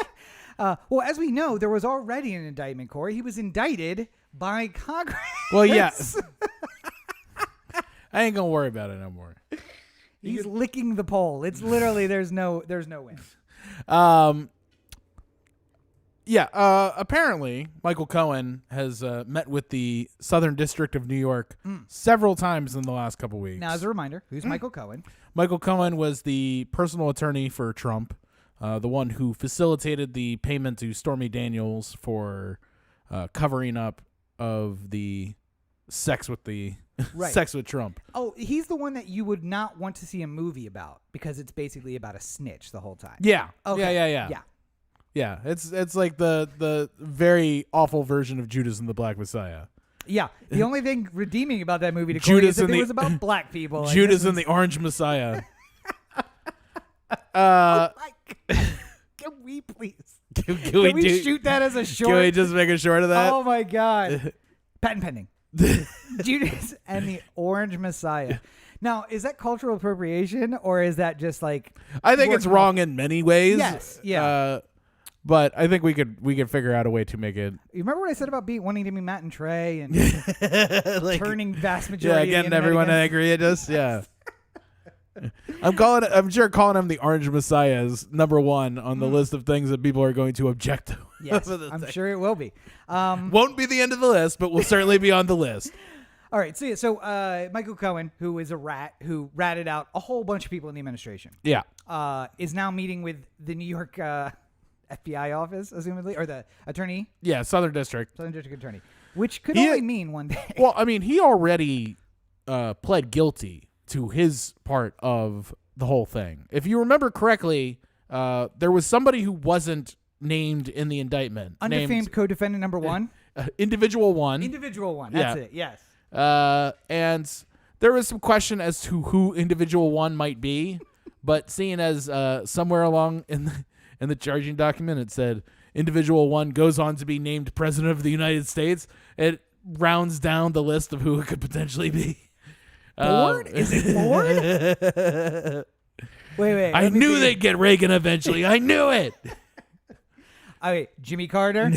Well, as we know, there was already an indictment, Corey. He was indicted by Congress. Well, yes. I ain't gonna worry about it no more. He's licking the pole. It's literally there's no win. Apparently Michael Cohen has met with the Southern District of New York several times in the last couple weeks. Now, as a reminder, who's Michael Cohen? Michael Cohen was the personal attorney for Trump, the one who facilitated the payment to Stormy Daniels for covering up of the sex with Trump. Oh, he's the one that you would not want to see a movie about, because it's basically about a snitch the whole time. Yeah. Okay. Yeah. Yeah, it's like the very awful version of Judas and the Black Messiah. Yeah, the only thing redeeming about that movie to Corey is that it was about black people. Judas and the Orange Messiah. Oh my God. Can we please? Can we shoot that as a short? Can we just make a short of that? Oh my God. Patent pending. Judas and the Orange Messiah. Now, is that cultural appropriation, or is that just like... I think it's wrong in many ways. Yes, yeah. But I think we could figure out a way to make it... You remember what I said about wanting to be Matt and Trey and like, turning vast majority getting everyone angry at us? Yeah. I'm sure calling him the Orange Messiah is number one on the list of things that people are going to object to. Yes, I'm sure it will be. Won't be the end of the list, but will certainly be on the list. All right, so Michael Cohen, who is a rat who ratted out a whole bunch of people in the administration, is now meeting with the New York FBI office, assumedly, or the attorney. Yeah, Southern District Attorney, which could only mean one day. Well, I mean, he already pled guilty to his part of the whole thing. If you remember correctly, there was somebody who wasn't named in the indictment. Undefamed co-defendant number one? Individual One. Individual One. That's Yeah. it. Yes. And there was some question as to who Individual One might be, but seeing as somewhere along in the charging document it said Individual One goes on to be named President of the United States, it rounds down the list of who it could potentially be. Ford? Is it Ford? Wait. I knew they'd get Reagan eventually. I knew it. Jimmy Carter.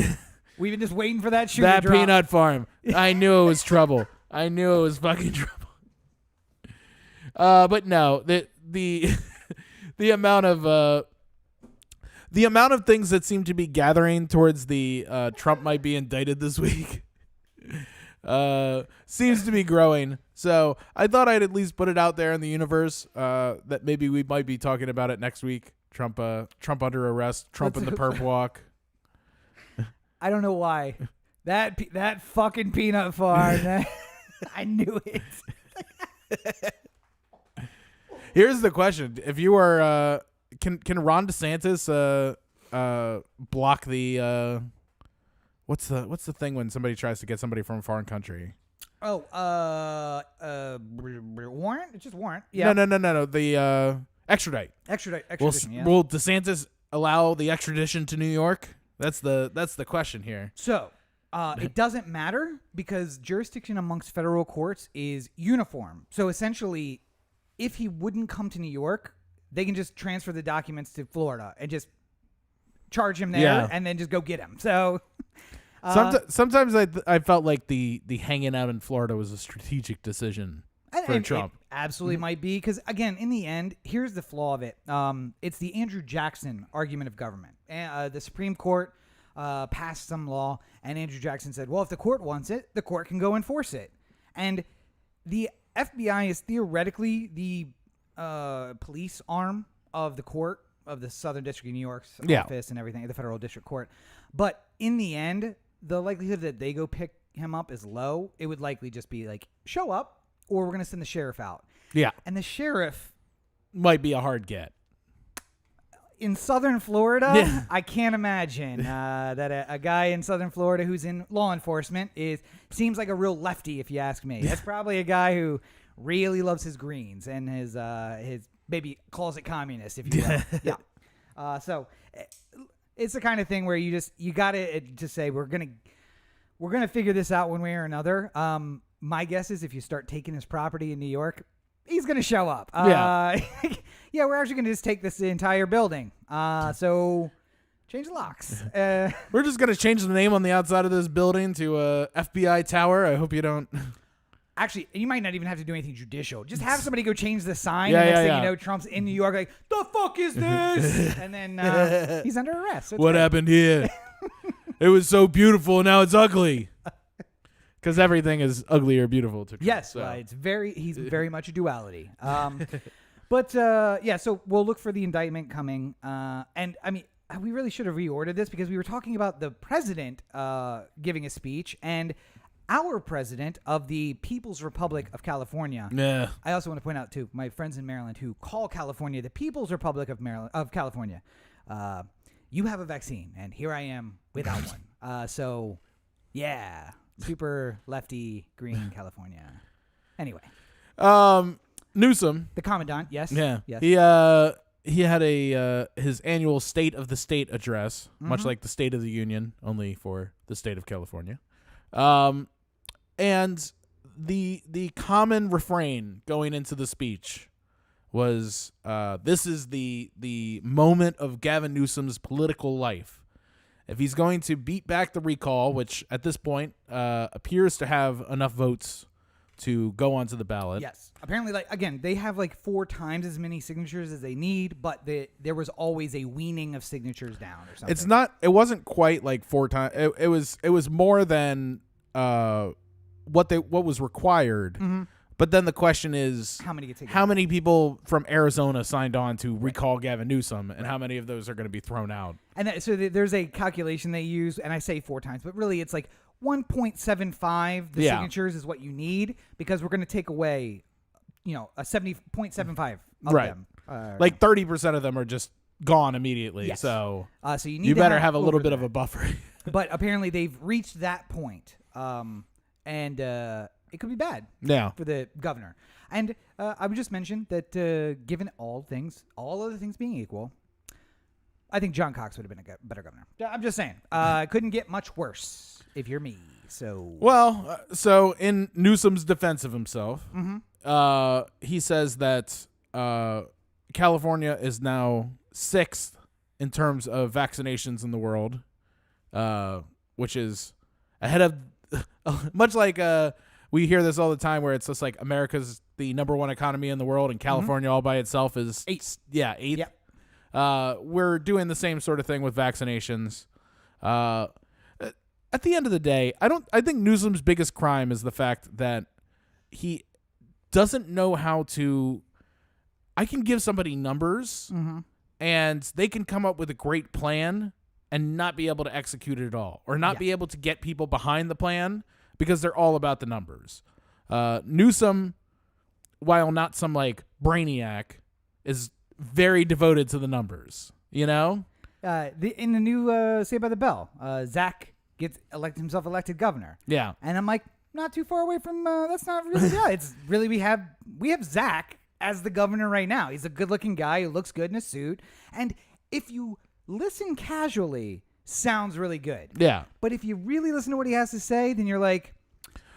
We've been just waiting for that shoe That to drop. peanut farm. I knew it was trouble. I knew it was fucking trouble. But no, the amount of things that seem to be gathering towards the Trump might be indicted this week seems to be growing. So I thought I'd at least put it out there in the universe that maybe we might be talking about it next week. Trump under arrest. Trump in the perp walk. I don't know why. That fucking peanut farm. I knew it. Here's the question: if you are, can Ron DeSantis block the what's the thing when somebody tries to get somebody from a foreign country? Oh, warrant? It's just warrant. Yeah. No. The extradite. Extradition. Will DeSantis allow the extradition to New York? That's the question here. So, it doesn't matter because jurisdiction amongst federal courts is uniform. So essentially, if he wouldn't come to New York, they can just transfer the documents to Florida and just charge him there and then just go get him. So sometimes I felt like the hanging out in Florida was a strategic decision for Trump. It absolutely might be because, again, in the end, here's the flaw of it. It's the Andrew Jackson argument of government. The Supreme Court passed some law, and Andrew Jackson said, well, if the court wants it, the court can go enforce it. And the FBI is theoretically the police arm of the court, of the Southern District of New York's office and everything, the federal district court. But in the end, the likelihood that they go pick him up is low. It would likely just be like, show up, or we're going to send the sheriff out. Yeah. And the sheriff might be a hard get. In southern Florida, I can't imagine that a guy in southern Florida who's in law enforcement seems like a real lefty, if you ask me. That's probably a guy who really loves his greens and his maybe calls it communist, if you will. Yeah. So it's the kind of thing where you got to just say we're gonna figure this out one way or another. My guess is if you start taking his property in New York, he's going to show up. Yeah, we're actually going to just take this entire building. So change the locks. We're just going to change the name on the outside of this building to FBI Tower. I hope you don't. Actually, you might not even have to do anything judicial. Just have somebody go change the sign. And next thing you know, Trump's in New York like, the fuck is this? And then he's under arrest. So what happened here? It was so beautiful. Now it's ugly. Because everything is ugly or beautiful to Trump. Yes, so. He's very much a duality. So we'll look for the indictment coming. And I mean, we really should have reordered this because we were talking about the president giving a speech and our president of the People's Republic of California. Yeah. I also want to point out too, my friends in Maryland who call California the People's Republic of California. You have a vaccine, and here I am without one. So, yeah. Super lefty green California. Anyway, Newsom, the commandant. Yes. Yeah. Yes. He had his annual State of the State address, much like the State of the Union, only for the state of California. And the common refrain going into the speech was, "This is the moment of Gavin Newsom's political life. If he's going to beat back the recall, which at this point appears to have enough votes to go onto the ballot." Yes. Apparently, they have 4 times as many signatures as they need, but there was always a weaning of signatures down or something. It wasn't quite like 4 times. It was more than what was required. Mm-hmm. But then the question is, how many people from Arizona signed on to recall Gavin Newsom, and how many of those are going to be thrown out? And so there's a calculation they use, and I say 4 times, but really it's like 1.75 signatures is what you need because we're going to take away, a 70.75 of them. 30% of them are just gone immediately. Yes. So you need you better have a little bit of a buffer. But apparently they've reached that point, and it could be bad for the governor. And I would just mention that given all other things being equal, I think John Cox would have been a better governor. I'm just saying. Couldn't get much worse if you're me. So so in Newsom's defense of himself, he says that California is now 6th in terms of vaccinations in the world, which is ahead of much like we hear this all the time where it's just like America's the number 1 economy in the world and California all by itself is 8th. Yeah, 8th. Yep. We're doing the same sort of thing with vaccinations. At the end of the day, I think Newsom's biggest crime is the fact that he doesn't know how to. I can give somebody numbers and they can come up with a great plan and not be able to execute it at all, or not be able to get people behind the plan because they're all about the numbers. Newsom, while not some like brainiac, is very devoted to the numbers, you know? In the new Saved by the Bell, Zach gets himself elected governor. Yeah. And I'm like, not too far away from, that's not really, it's really, we have Zach as the governor right now. He's a good looking guy who looks good in a suit. And if you listen casually, sounds really good. Yeah. But if you really listen to what he has to say, then you're like,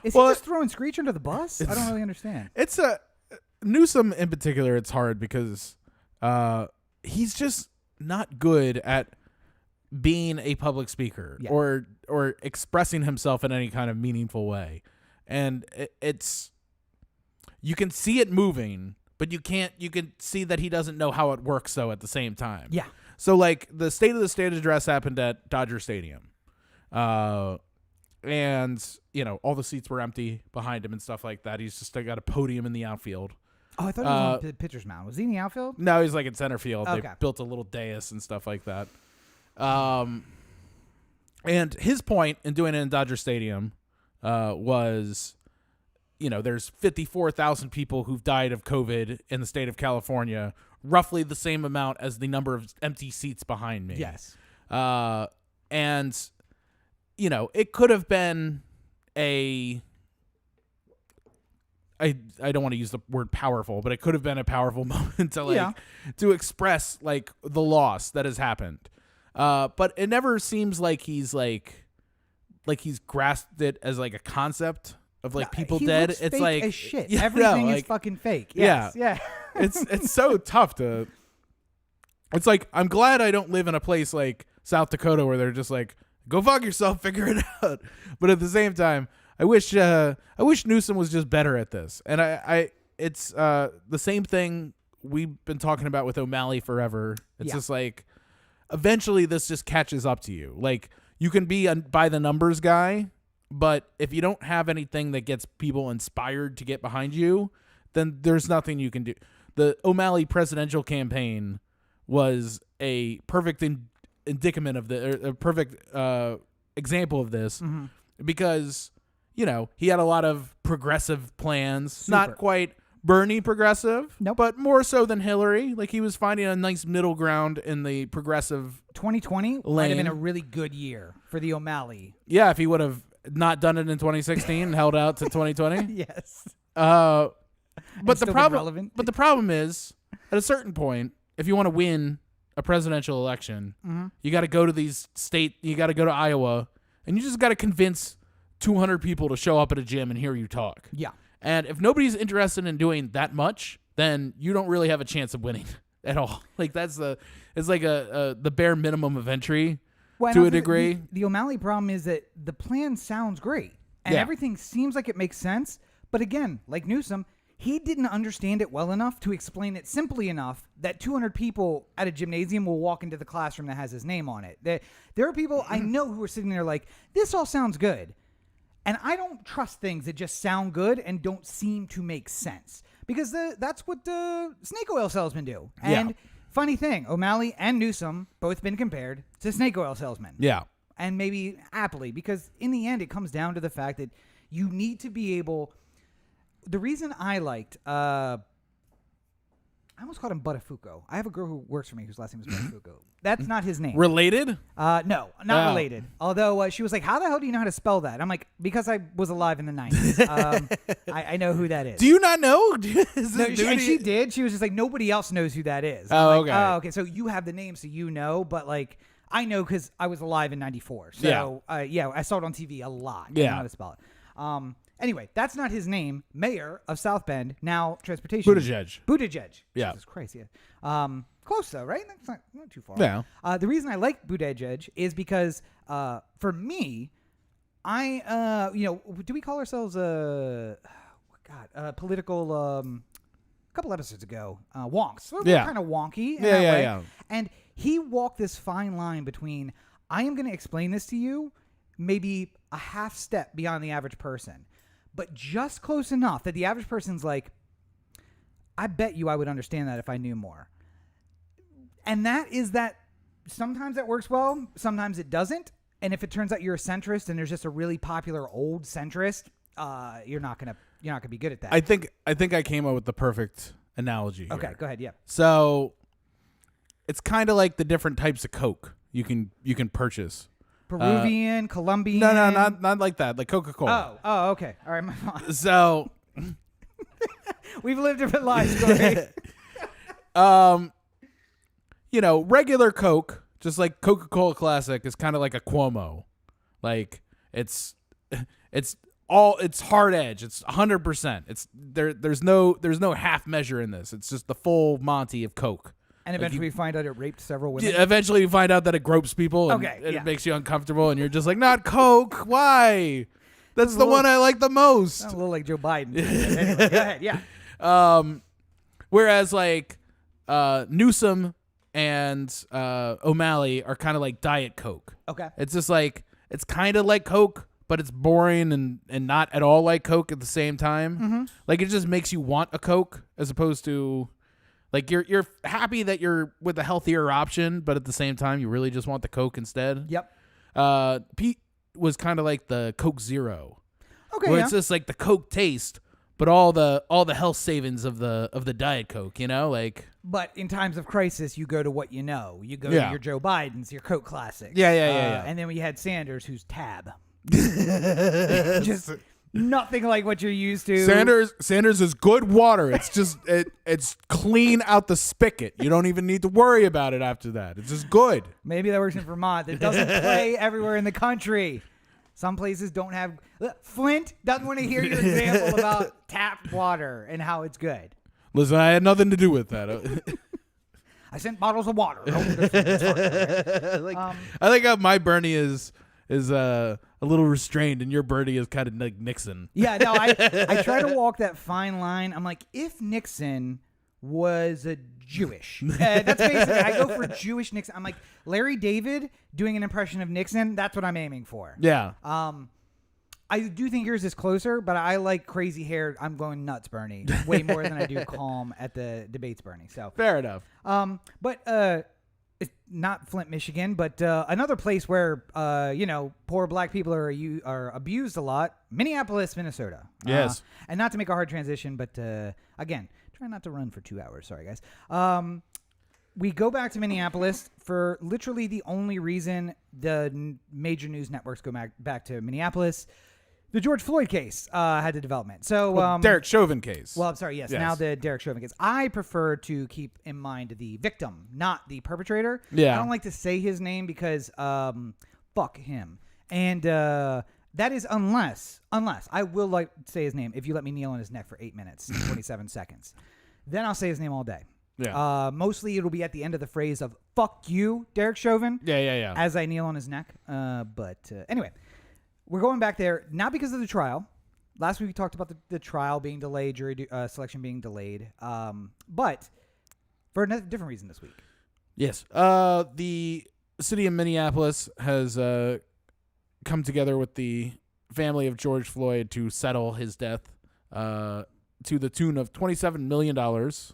is he just throwing Screech under the bus? I don't really understand. It's Newsom in particular, it's hard because he's just not good at being a public speaker or expressing himself in any kind of meaningful way. And it's you can see it moving, but you can see that he doesn't know how it works though at the same time. Yeah. So like the State of the State address happened at Dodger Stadium. And you know, all the seats were empty behind him and stuff like that. He's just got a podium in the outfield. Oh, I thought he was on the pitcher's mound. Was he in the outfield? No, he's like in center field. Okay. They built a little dais and stuff like that. And his point in doing it in Dodger Stadium was, you know, there's 54,000 people who've died of COVID in the state of California, roughly the same amount as the number of empty seats behind me. Yes. And, you know, it could have been I don't want to use the word powerful, but it could have been a powerful moment to to express like the loss that has happened. But it never seems like he's grasped it as like a concept of like people dead. Looks it's fake like as shit. Yeah, Everything is fucking fake. Yes. Yeah. It's so tough to. It's like I'm glad I don't live in a place like South Dakota where they're just like, go fuck yourself, figure it out. But at the same time, I wish Newsom was just better at this. And it's the same thing we've been talking about with O'Malley forever. It's just like eventually this just catches up to you. Like you can be a by the numbers guy, but if you don't have anything that gets people inspired to get behind you, then there's nothing you can do. The O'Malley presidential campaign was a perfect indicament of a perfect example of this because, you know, he had a lot of progressive plans, not quite Bernie progressive, but more so than Hillary. Like he was finding a nice middle ground in the progressive 2020 lane. Might have been a really good year for the O'Malley. Yeah, if he would have not done it in 2016 and held out to 2020. Yes. But the problem is, at a certain point, if you want to win a presidential election, you got to go to you got to go to Iowa, and you just got to convince 200 people to show up at a gym and hear you talk. Yeah. And if nobody's interested in doing that much, then you don't really have a chance of winning at all. Like it's like the bare minimum of entry to a degree. The O'Malley problem is that the plan sounds great and everything seems like it makes sense. But again, like Newsom, he didn't understand it well enough to explain it simply enough that 200 people at a gymnasium will walk into the classroom that has his name on it. There are people I know who are sitting there like, this all sounds good. And I don't trust things that just sound good and don't seem to make sense. Because that's what the snake oil salesmen do. And funny thing, O'Malley and Newsom both been compared to snake oil salesmen. Yeah. And maybe aptly, because in the end, it comes down to the fact that you need to be able... The reason I liked... I I almost called him Buttafuoco. I have a girl who works for me whose last name is Buttafuoco. That's not his name. Related? No, not related. Although she was like, how the hell do you know how to spell that? I'm like, because I was alive in the 90s. I know who that is. Do you not know? She did. She was just like, nobody else knows who that is. Okay. Oh, okay. So you have the name, so you know. But like, I know because I was alive in 94. So I saw it on TV a lot. I know how to spell it. Anyway, that's not his name. Mayor of South Bend, now transportation. Buttigieg. Yeah. Jesus Christ, yeah. Close though, right? That's not too far. Yeah. The reason I like Buttigieg is because for me, do we call ourselves political? A couple episodes ago, wonks. We're kind of wonky. In that way. Yeah. And he walked this fine line between I am going to explain this to you, maybe a half step beyond the average person, but just close enough that the average person's like, I bet you I would understand that if I knew more. And that is that sometimes that works well, sometimes it doesn't. And if it turns out you're a centrist and there's just a really popular old centrist, you're not gonna be good at that. I think I came up with the perfect analogy here. Okay, go ahead. Yeah. So it's kind of like the different types of Coke you can purchase. Peruvian, Colombian. No, not like that. Like Coca-Cola. Oh, okay. All right, my fault. So we've lived different lives, Corey. Regular Coke, just like Coca-Cola Classic, is kind of like a Cuomo. Like it's hard edge. It's 100%. It's there's no half measure in this. It's just the full Monty of Coke. And eventually we find out it raped several women. Eventually you find out that it gropes people and it makes you uncomfortable and you're just like, not Coke. Why? That's the one I like the most. Sounds a little like Joe Biden. Anyway, go ahead. Yeah. Whereas like Newsom and O'Malley are kind of like Diet Coke. Okay. It's just like, it's kind of like Coke, but it's boring and not at all like Coke at the same time. Mm-hmm. Like it just makes you want a Coke as opposed to... Like you're happy that you're with a healthier option, but at the same time you really just want the Coke instead. Yep. Pete was kind of like the Coke Zero. Okay. Where it's just like the Coke taste, but all the health savings of the Diet Coke, like. But in times of crisis, you go to what you know. You go to your Joe Bidens, your Coke Classics. Yeah. And then we had Sanders, who's Tab. Just nothing like what you're used to. Sanders is good water. It's just it's clean out the spigot. You don't even need to worry about it after that. It's just good. Maybe that works in Vermont. That doesn't play everywhere in the country. Some places don't have. Flint doesn't want to hear your example about tap water and how it's good. Listen, I had nothing to do with that. I sent bottles of water. I think how my Bernie is a little restrained, and your Bernie is kind of like Nixon. Yeah, no, I try to walk that fine line. I'm like, if Nixon was a Jewish, that's basically, I go for Jewish Nixon. I'm like, Larry David doing an impression of Nixon, that's what I'm aiming for. Yeah. I do think yours is closer, but I like crazy hair. I'm going nuts, Bernie, way more than I do calm at the debates, Bernie. So fair enough. But it's not Flint, Michigan, but another place where poor black people are abused a lot. Minneapolis, Minnesota. Yes. And not to make a hard transition, but again, try not to run for 2 hours. Sorry, guys. We go back to Minneapolis for literally the only reason the major news networks go back to Minneapolis. The George Floyd case had the development. So Derek Chauvin case. Well, I'm sorry. Yes, now the Derek Chauvin case. I prefer to keep in mind the victim, not the perpetrator. Yeah. I don't like to say his name because fuck him. And that is unless I will like say his name if you let me kneel on his neck for 8 minutes and 27 seconds. Then I'll say his name all day. Yeah. Mostly it'll be at the end of the phrase of "fuck you, Derek Chauvin." Yeah. As I kneel on his neck. But anyway. We're going back there, not because of the trial. Last week we talked about the trial being delayed, jury selection being delayed, but for a different reason this week. Yes. The city of Minneapolis has come together with the family of George Floyd to settle his death to the tune of $27 million. $27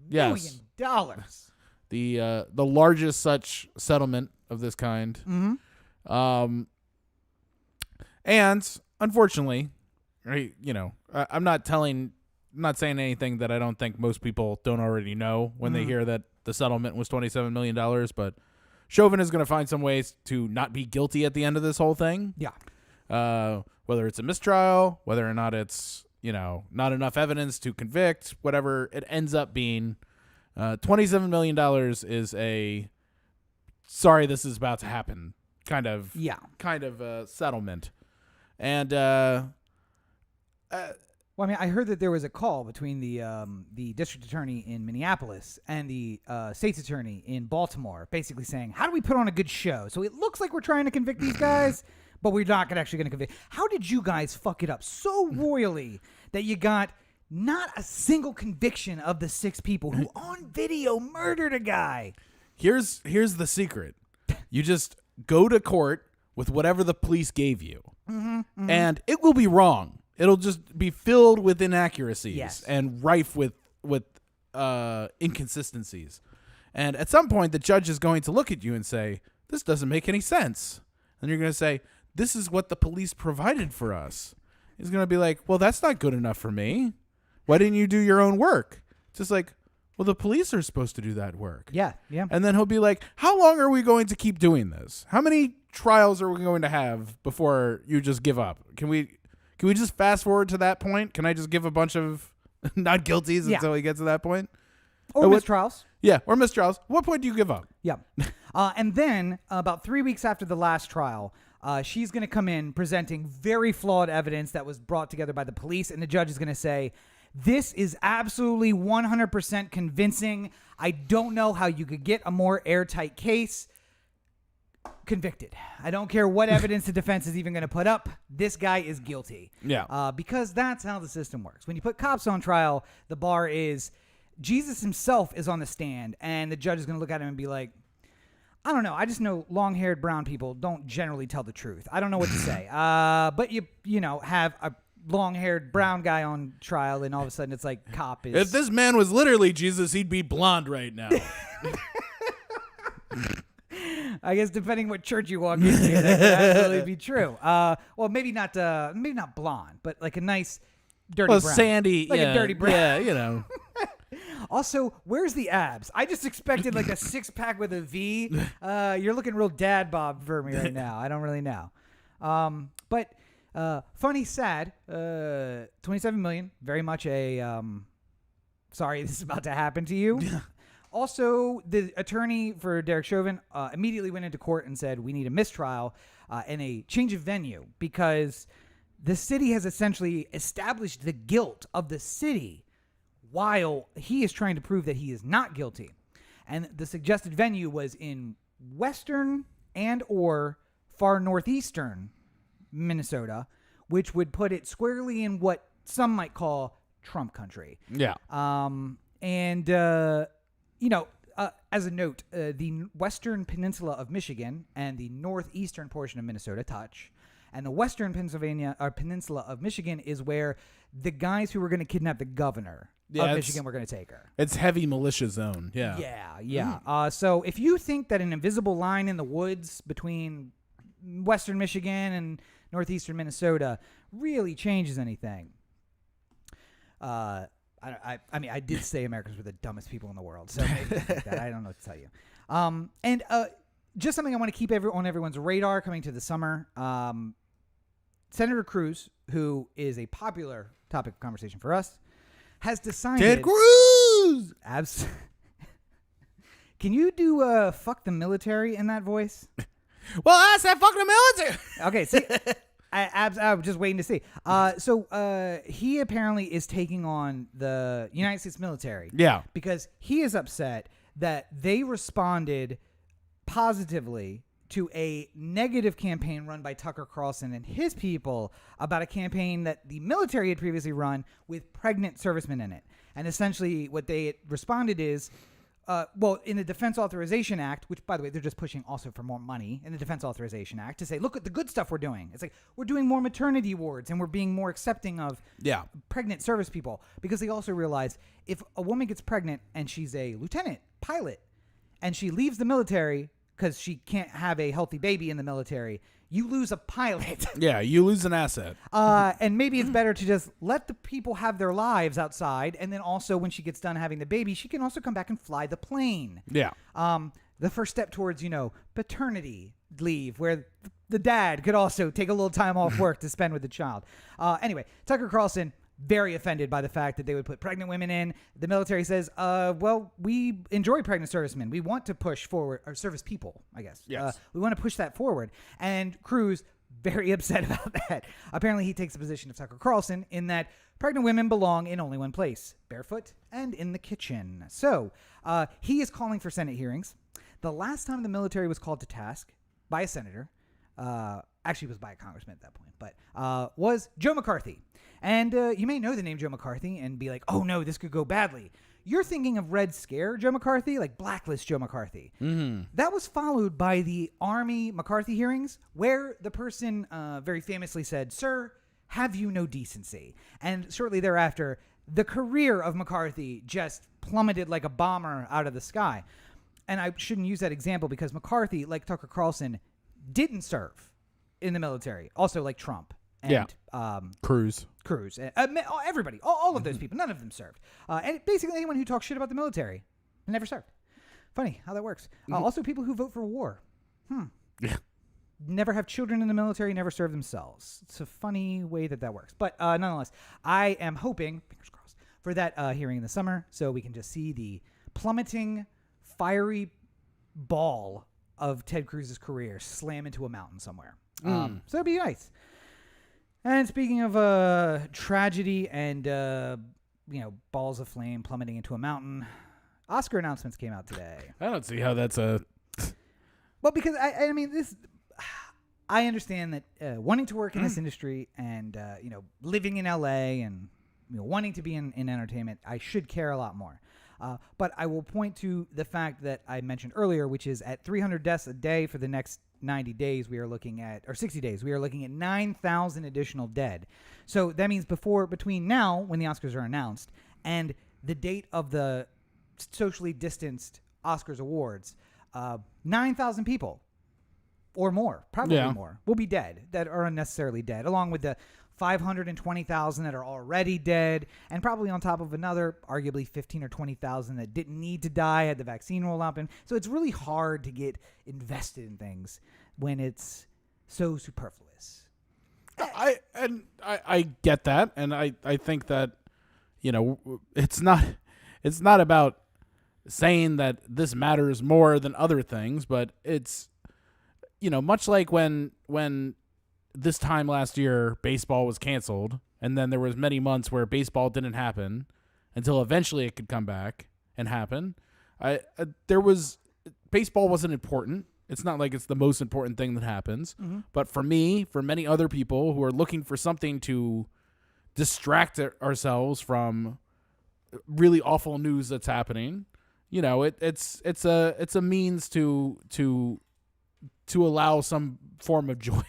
million. The largest such settlement of this kind. Mm-hmm. And unfortunately, right, I'm not telling not saying anything that I don't think most people don't already know when they hear that the settlement was $27 million, but Chauvin is going to find some ways to not be guilty at the end of this whole thing. Yeah. Whether it's a mistrial, whether or not it's, not enough evidence to convict, whatever it ends up being, $27 million is a sorry this is about to happen kind of settlement. And well, I mean, I heard that there was a call between the district attorney in Minneapolis and the state's attorney in Baltimore, basically saying, how do we put on a good show? So it looks like we're trying to convict these guys, but we're not actually going to convict. How did you guys fuck it up so royally that you got not a single conviction of the 6 people who on video murdered a guy? Here's the secret. You just go to court with whatever the police gave you, and it will be wrong. It'll just be filled with inaccuracies and rife with inconsistencies. And at some point, the judge is going to look at you and say, this doesn't make any sense. And you're going to say, this is what the police provided for us. He's going to be like, well, that's not good enough for me. Why didn't you do your own work? It's just like, well, the police are supposed to do that work. Yeah. And then he'll be like, how long are we going to keep doing this? How many trials are we going to have before you just give up? Can we just fast forward to that point? Can I just give a bunch of not guilties until he gets to that point? Or mistrials. Yeah, or mistrials. What point do you give up? Yeah. And then about 3 weeks after the last trial, she's going to come in presenting very flawed evidence that was brought together by the police, and the judge is going to say, this is absolutely 100% convincing. I don't know how you could get a more airtight case. Convicted. I don't care what evidence the defense is even going to put up. This guy is guilty. Yeah. Because that's how the system works. When you put cops on trial, the bar is Jesus himself is on the stand, and the judge is going to look at him and be like, I don't know. I just know long-haired brown people don't generally tell the truth. I don't know what to say. But you have a long-haired brown guy on trial, and all of a sudden it's like cop is... If this man was literally Jesus, he'd be blonde right now. I guess depending what church you walk into, that could absolutely be true. Well, maybe not blonde, but like a nice dirty brown. Sandy, like a dirty brown. Yeah, Also, where's the abs? I just expected like a 6-pack with a V. You're looking real dad bod for me right now. I don't really know. But funny, sad. 27 million. Very much a sorry this is about to happen to you. Also, the attorney for Derek Chauvin immediately went into court and said, we need a mistrial and a change of venue because the city has essentially established the guilt of the city while he is trying to prove that he is not guilty. And the suggested venue was in western and or far northeastern Minnesota, which would put it squarely in what some might call Trump country. Yeah. As a note, the western peninsula of Michigan and the northeastern portion of Minnesota touch. And the western peninsula of Michigan is where the guys who were going to kidnap the governor of Michigan were going to take her. It's heavy militia zone. Yeah. Yeah. So if you think that an invisible line in the woods between western Michigan and northeastern Minnesota really changes anything, I mean, I did say Americans were the dumbest people in the world, so maybe that. I don't know what to tell you. And just something I want to keep on everyone's radar coming to the summer. Senator Cruz, who is a popular topic of conversation for us, has decided... Ted Cruz! Can you do fuck the military in that voice? Well, I said fuck the military! Okay, see... I was just waiting to see. So he apparently is taking on the United States military. Yeah. Because he is upset that they responded positively to a negative campaign run by Tucker Carlson and his people about a campaign that the military had previously run with pregnant servicemen in it. And essentially what they responded is, in the Defense Authorization Act, which, by the way, they're just pushing also for more money in the Defense Authorization Act to say, look at the good stuff we're doing. It's like we're doing more maternity wards and we're being more accepting of pregnant service people, because they also realize if a woman gets pregnant and she's a lieutenant pilot and she leaves the military because she can't have a healthy baby in the military, you lose a pilot. Yeah, you lose an asset. And maybe it's better to just let the people have their lives outside. And then also when she gets done having the baby, she can also come back and fly the plane. Yeah. The first step towards, paternity leave, where the dad could also take a little time off work to spend with the child. Anyway, Tucker Carlson, very offended by the fact that they would put pregnant women in. The military says, well, we enjoy pregnant servicemen. We want to push forward, or service people, I guess. Yes. We want to push that forward. And Cruz, very upset about that. Apparently, he takes the position of Tucker Carlson in that pregnant women belong in only one place, barefoot and in the kitchen. So he is calling for Senate hearings. The last time the military was called to task by a senator, actually it was by a congressman at that point, but was Joe McCarthy. And you may know the name Joe McCarthy and be like, oh no, this could go badly. You're thinking of Red Scare Joe McCarthy, like Blacklist Joe McCarthy. Mm-hmm. That was followed by the Army McCarthy hearings, where the person very famously said, "Sir, have you no decency?" And shortly thereafter, the career of McCarthy just plummeted like a bomber out of the sky. And I shouldn't use that example because McCarthy, like Tucker Carlson, didn't serve in the military. Also like Trump. And, Cruz. Everybody. All of those people. None of them served. And basically anyone who talks shit about the military never served. Funny how that works. Also people who vote for war. Yeah. Never have children in the military, never serve themselves. It's a funny way that works. But nonetheless, I am hoping, fingers crossed, for that hearing in the summer so we can just see the plummeting, fiery ball of Ted Cruz's career slam into a mountain somewhere. So it'd be nice. And speaking of tragedy and balls of flame plummeting into a mountain, Oscar announcements came out today. I don't see how that's a... Well, because I mean this, I understand that wanting to work in this industry and living in LA and wanting to be in entertainment, I should care a lot more. But I will point to the fact that I mentioned earlier, which is at 300 deaths a day for the next 90 days, we are looking at, or 60 days, we are looking at 9,000 additional dead. So that means between now, when the Oscars are announced, and the date of the socially distanced Oscars awards, 9,000 people or more, probably more, will be dead that are unnecessarily dead, along with the 520,000 that are already dead, and probably on top of another, arguably 15 or 20,000 that didn't need to die had the vaccine rolled out. And so it's really hard to get invested in things when it's so superfluous. I get that, and I think that it's not about saying that this matters more than other things, but it's much like when this time last year, baseball was canceled, and then there was many months where baseball didn't happen until eventually it could come back and happen. Baseball wasn't important. It's not like it's the most important thing that happens. Mm-hmm. But for me, for many other people who are looking for something to distract ourselves from really awful news that's happening, it's a means to allow some form of joy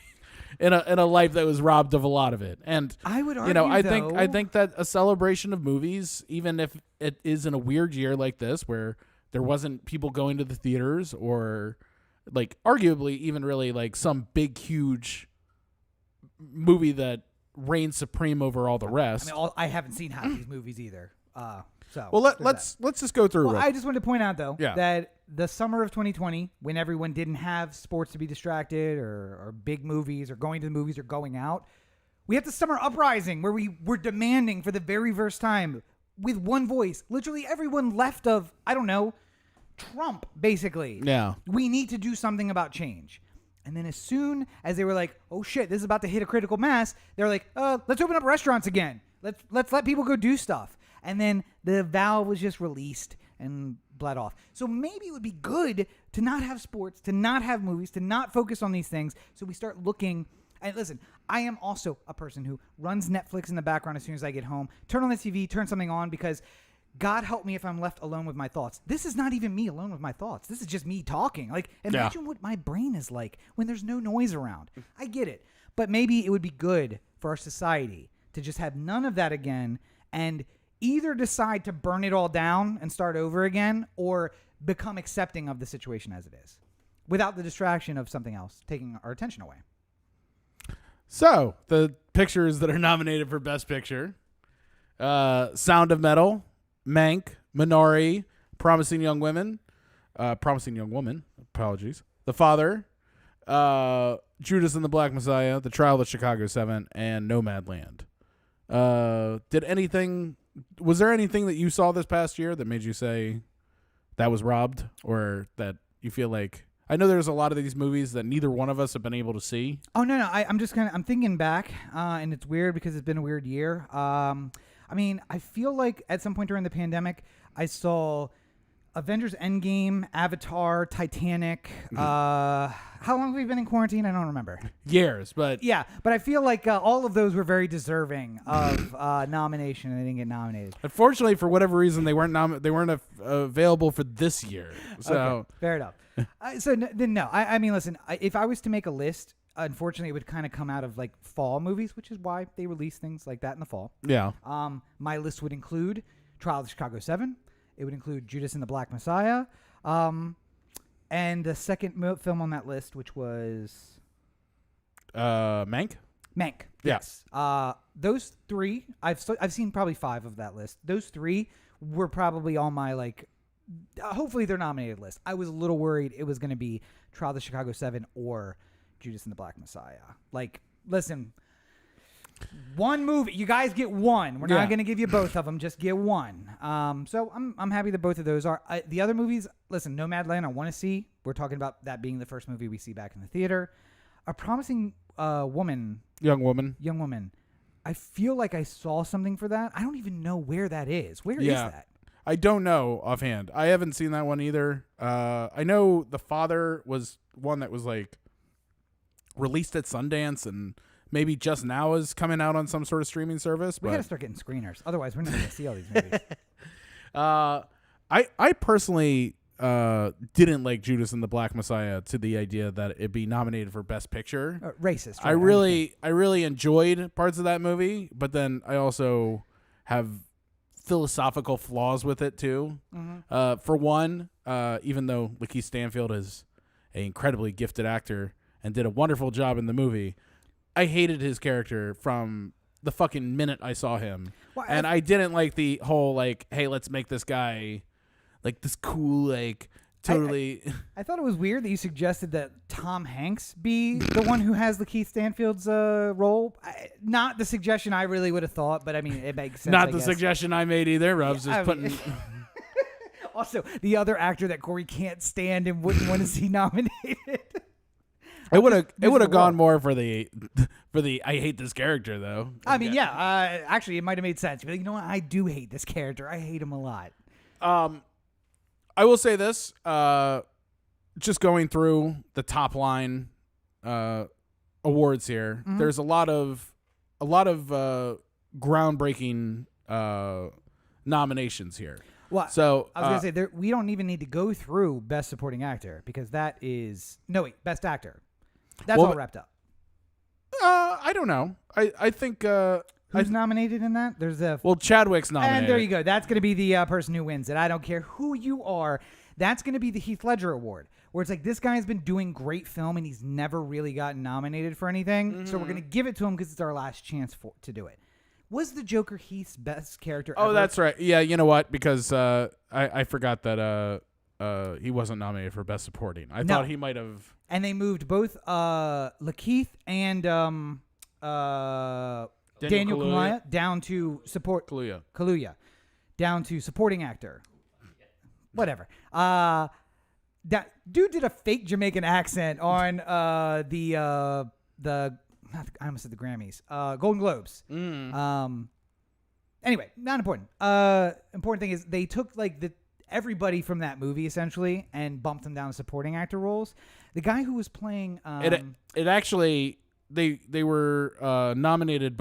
in a life that was robbed of a lot of it. And I would argue, I think that a celebration of movies, even if it is in a weird year like this where there wasn't people going to the theaters or like arguably even really like some big huge movie that reigns supreme over all the rest. I mean, I haven't seen half these movies either. Let's just go through. Well, I just wanted to point out though that the summer of 2020, when everyone didn't have sports to be distracted or big movies or going to the movies or going out, we had the summer uprising where we were demanding for the very first time with one voice, literally everyone left of, I don't know, Trump, basically. Yeah. We need to do something about change. And then as soon as they were like, oh shit, this is about to hit a critical mass, they're like, let's open up restaurants again. Let's let people go do stuff. And then the valve was just released and bled off. So maybe it would be good to not have sports, to not have movies, to not focus on these things. So we start looking. And listen, I am also a person who runs Netflix in the background as soon as I get home. Turn on the TV, turn something on, because God help me if I'm left alone with my thoughts. This is not even me alone with my thoughts. This is just me talking. Like, imagine what my brain is like when there's no noise around. I get it. But maybe it would be good for our society to just have none of that again and either decide to burn it all down and start over again or become accepting of the situation as it is without the distraction of something else taking our attention away. So the pictures that are nominated for Best Picture: Sound of Metal, Mank, Minari, Promising Young Woman. Apologies. The Father, Judas and the Black Messiah, The Trial of the Chicago 7, and Nomadland. Was there anything that you saw this past year that made you say that was robbed, or that you feel like? I know there's a lot of these movies that neither one of us have been able to see. Oh no, I'm thinking back, and it's weird because it's been a weird year. I feel like at some point during the pandemic, I saw Avengers Endgame, Avatar, Titanic. How long have we been in quarantine? I don't remember. Years, but... Yeah, but I feel like all of those were very deserving of nomination, and they didn't get nominated. Unfortunately, for whatever reason, they weren't available for this year. So okay, fair enough. Listen, if I was to make a list, unfortunately, it would kind of come out of like fall movies, which is why they release things like that in the fall. Yeah. My list would include Trial of the Chicago 7. It would include Judas and the Black Messiah. And the second film on that list, which was... Mank? Mank, yeah. Yes. Those three, I've seen probably 5 of that list. Those 3 were probably on my, like... hopefully they're nominated list. I was a little worried it was going to be Trial of the Chicago 7 or Judas and the Black Messiah. Like, listen... One movie, you guys get one. We're not going to give you both of them, just get one. So I'm happy that both of those are. The other movies, listen, Nomadland, I want to see. We're talking about that being the first movie we see back in the theater. A Promising Young Woman. I feel like I saw something for that. I don't even know where that is. Where is that? I don't know offhand. I haven't seen that one either. I know The Father was one that was like released at Sundance and maybe just now is coming out on some sort of streaming service. We got to start getting screeners. Otherwise, we're not going to see all these movies. I personally didn't like Judas and the Black Messiah to the idea that it'd be nominated for Best Picture. Racist. Right? I really enjoyed parts of that movie, but then I also have philosophical flaws with it too. Mm-hmm. For one, even though Lakeith Stanfield is an incredibly gifted actor and did a wonderful job in the movie, I hated his character from the fucking minute I saw him. Well, and I didn't like the whole, like, hey, let's make this guy, like, this cool, like, totally... I thought it was weird that you suggested that Tom Hanks be the one who has Lakeith Stanfield's role. Not the suggestion I really would have thought, but, I mean, it makes sense, Not the suggestion I made either. Rob's just putting... Also, the other actor that Corey can't stand and wouldn't want to see nominated... It would have gone more for the I hate this character though. I mean, yeah. Actually, it might have made sense. But you know what? I do hate this character. I hate him a lot. I will say this. Just going through the top line awards here, mm-hmm. There's a lot of groundbreaking nominations here. Well, so I was gonna say we don't even need to go through Best Supporting Actor because that is Best Actor. That's all wrapped up. I don't know. I think who's nominated in that? There's Chadwick's nominated. And there you go. That's going to be the person who wins it. I don't care who you are. That's going to be the Heath Ledger Award, where it's like this guy's been doing great film and he's never really gotten nominated for anything. Mm-hmm. So we're going to give it to him because it's our last chance to do it. Was the Joker Heath's best character ever? Oh, that's right. Yeah, you know what? Because I forgot that he wasn't nominated for Best Supporting. I thought he might have. And they moved both Lakeith and Daniel Kaluuya down to support Kaluuya down to supporting actor. Whatever. That dude did a fake Jamaican accent on the I almost said the Grammys. Golden Globes. Anyway, not important. Important thing is they took like everybody from that movie essentially and bumped them down to supporting actor roles. The guy who was playing it actually they were nominated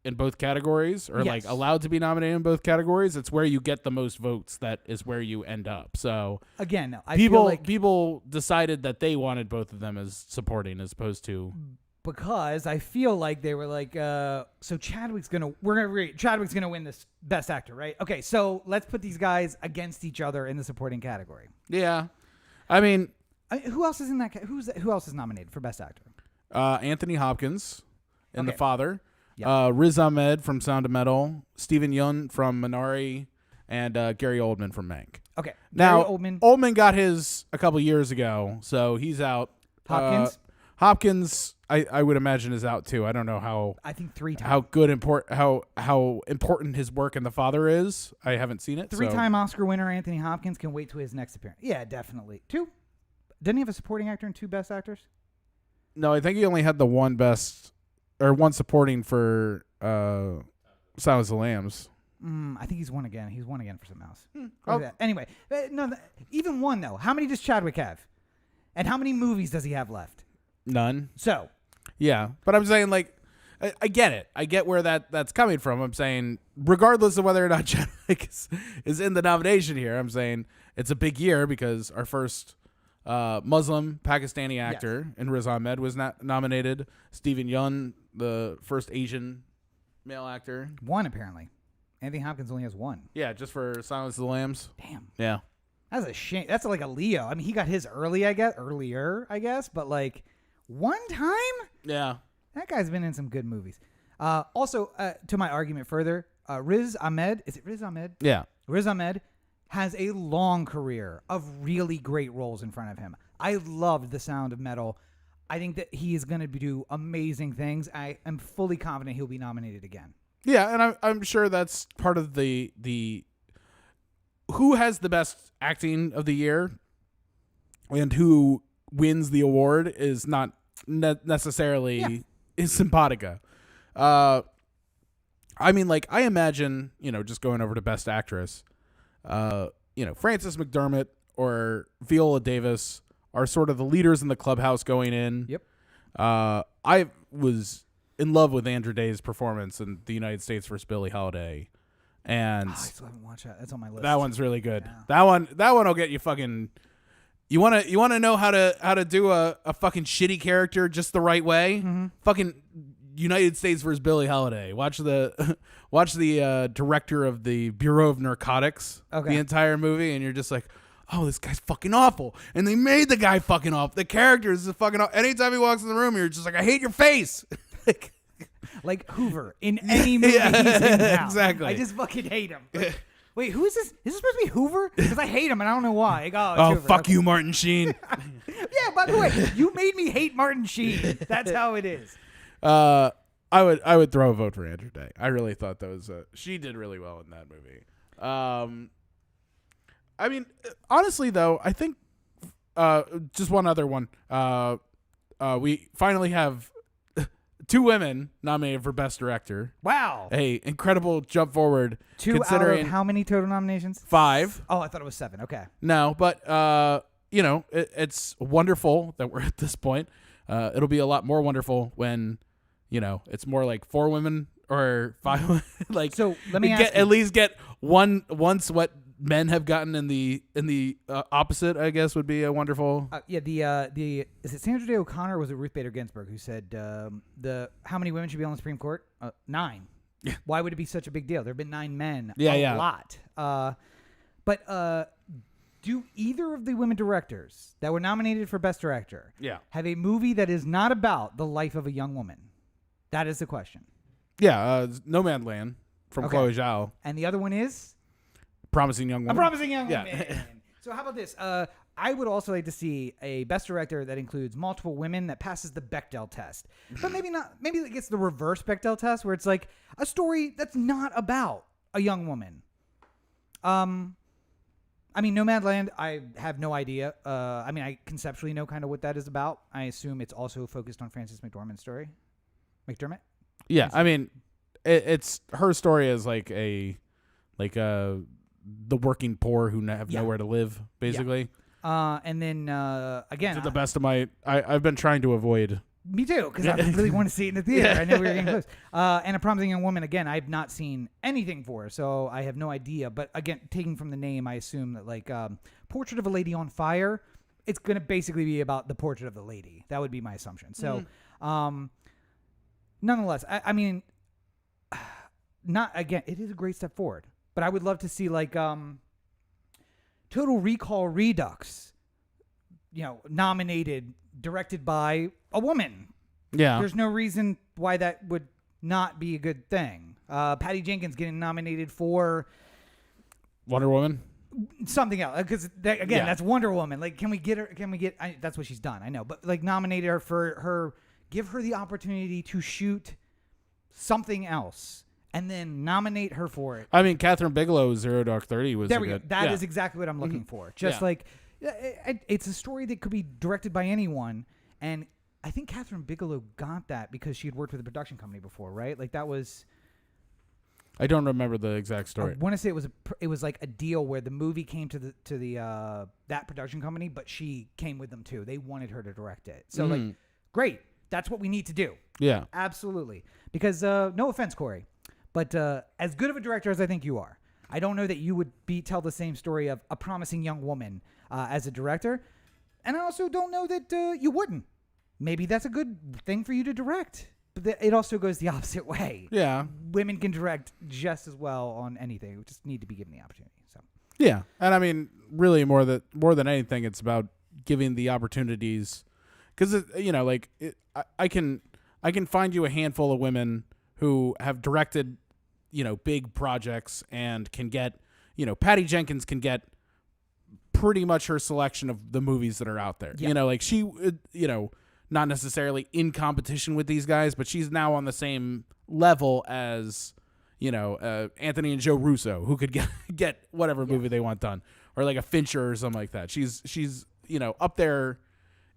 in both categories or like allowed to be nominated in both categories. It's where you get the most votes that is where you end up. So again, people decided that they wanted both of them as supporting as opposed to. Because I feel like they were like, so Chadwick's gonna win this Best Actor, right? Okay, so let's put these guys against each other in the supporting category. Yeah, I mean, who else is in that? Who else is nominated for Best Actor? Anthony Hopkins in The Father. Yep. Riz Ahmed from Sound of Metal, Stephen Yeun from Minari, and Gary Oldman from Mank. Okay. Now, Gary Oldman got his a couple years ago, so he's out. Hopkins? Hopkins, I would imagine, is out too. I don't know how. I think 3 times. How important his work in The Father is. I haven't seen it. 3-time Oscar winner Anthony Hopkins can wait to his next appearance. Yeah, definitely. 2. Didn't he have a supporting actor and 2 best actors? No, I think he only had the one supporting for Silence of the Lambs. I think he's won again. He's won again for something else. Anyway, even one though. How many does Chadwick have? And how many movies does he have left? None. So. Yeah, but I'm saying like, I get it. I get where that's coming from. I'm saying regardless of whether or not Chadwick is in the nomination here, I'm saying it's a big year because our first Muslim Pakistani actor in Riz Ahmed was nominated. Stephen Yeun, the first Asian male actor. 1 apparently. Anthony Hopkins only has 1. Yeah, just for Silence of the Lambs. Damn. Yeah. That's a shame. That's like a Leo. I mean, he got his earlier, I guess, but like 1 time? Yeah. That guy's been in some good movies. Also, to my argument further, Riz Ahmed, is it Riz Ahmed? Yeah. Riz Ahmed has a long career of really great roles in front of him. I loved The Sound of Metal. I think that he is going to do amazing things. I am fully confident he'll be nominated again. Yeah, and I'm sure that's part of the who has the best acting of the year and who wins the award is not necessarily is Simpatica. I mean, like, I imagine, just going over to Best Actress, Frances McDermott or Viola Davis are sort of the leaders in the clubhouse going in. Yep. I was in love with Andrew Day's performance in The United States vs. Billie Holiday. And I still haven't watched that. That's on my list. That one's really good. Yeah. That one will get you fucking. You wanna know how to do a fucking shitty character just the right way? Mm-hmm. Fucking United States vs. Billie Holiday. Watch the director of the Bureau of Narcotics the entire movie, and you're just like, oh, this guy's fucking awful. And they made the guy fucking awful. The character is fucking awful. Anytime he walks in the room, you're just like, I hate your face. Like Hoover in any movie he's in now. Exactly. I just fucking hate him. Like, wait, who is this? Is this supposed to be Hoover? Because I hate him and I don't know why. Oh, fuck you, Martin Sheen. Yeah, by the way, you made me hate Martin Sheen. That's how it is. I would throw a vote for Andrew Day. I really thought that was she did really well in that movie. I mean, honestly though, I think just one other one. We finally have 2 women nominated for Best Director. Wow. Hey, incredible jump forward. 2 out of how many total nominations? 5. Oh, I thought it was 7. Okay. No, but it's wonderful that we're at this point. It'll be a lot more wonderful when, it's more like 4 women or 5 women. Like, so let me ask you. At least get once what men have gotten in the opposite, I guess, would be a wonderful. The is it Sandra Day O'Connor or was it Ruth Bader Ginsburg who said how many women should be on the Supreme Court? 9. Yeah. Why would it be such a big deal? There have been 9 men. A lot. But do either of the women directors that were nominated for Best Director have a movie that is not about the life of a young woman? That is the question. Yeah, Nomadland from Chloe Zhao. And the other one is? Promising Young Woman. A Promising Young Woman. So how about this? I would also like to see a Best Director that includes multiple women that passes the Bechdel test. But maybe not. Maybe it gets the reverse Bechdel test where it's like a story that's not about a young woman. I mean, Nomadland, I have no idea. I mean, I conceptually know kind of what that is about. I assume it's also focused on Frances McDormand's story. McDermott? Yeah, I mean, it's her story is like the working poor who have nowhere to live, basically. Yeah. And then again, to the best of my, I've been trying to avoid. Me too, because I really want to see it in the theater. I know we were getting close. And A Promising Young Woman, again, I've not seen anything for her, so I have no idea. But again, taking from the name, I assume that like Portrait of a Lady on Fire, it's going to basically be about the portrait of the lady. That would be my assumption. So, nonetheless, I mean, not again. It is a great step forward, but I would love to see like Total Recall Redux, nominated, directed by a woman, Yeah. There's no reason why that would not be a good thing. Patty Jenkins getting nominated for Wonder Woman. something else, because that's Wonder Woman. Like, can we get her? That's what she's done. I know, but like, nominate her for her. Give her the opportunity to shoot something else, and then nominate her for it. I mean, Catherine Bigelow's Zero Dark 30 was there. We go. That yeah. is exactly what I'm looking for. Just like, it's a story that could be directed by anyone, and I think Catherine Bigelow got that because she had worked with a production company before, right? Like, that was. I don't remember the exact story. I want to say it was like a deal where the movie came to the that production company, but she came with them too. They wanted her to direct it. So like, great. That's what we need to do. Yeah, absolutely. Because no offense, Corey, but as good of a director as I think you are, I don't know that you would tell the same story of a promising young woman as a director, and I also don't know that you wouldn't. Maybe that's a good thing for you to direct. But it also goes the opposite way. Yeah. Women can direct just as well on anything. We just need to be given the opportunity. So. Yeah. And I mean, really more than anything, it's about giving the opportunities. Because, I can find you a handful of women who have directed, big projects and can get, Patty Jenkins can get pretty much her selection of the movies that are out there. Yeah. She, not necessarily in competition with these guys, but she's now on the same level as, Anthony and Joe Russo, who could get whatever movie they want done, or like a Fincher or something like that. She's up there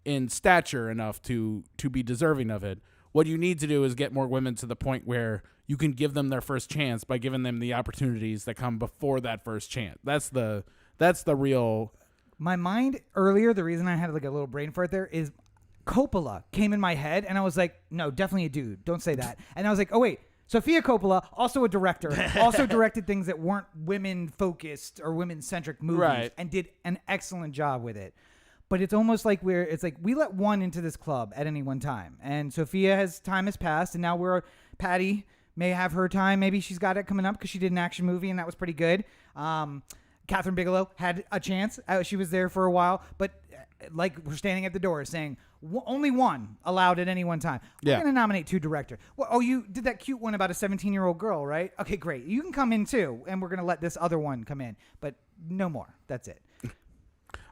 in stature enough to be deserving of it. What you need to do is get more women to the point where you can give them their first chance by giving them the opportunities that come before that first chance. That's the real. My mind earlier, the reason I had like a little brain fart there is Coppola came in my head, and I was like, no, definitely a dude. Don't say that. And I was like, oh, wait. Sofia Coppola, also a director, also directed things that weren't women-focused or women-centric movies, right, and did an excellent job with it. But it's almost like we let one into this club at any one time. And time has passed, and now Patty may have her time. Maybe she's got it coming up because she did an action movie, and that was pretty good. Catherine Bigelow had a chance. She was there for a while, but like, we're standing at the door saying only one allowed at any one time. We're going to nominate 2 directors. Well, you did that cute one about a 17-year-old girl, right? Okay, great. You can come in too, and we're going to let this other one come in, but no more. That's it.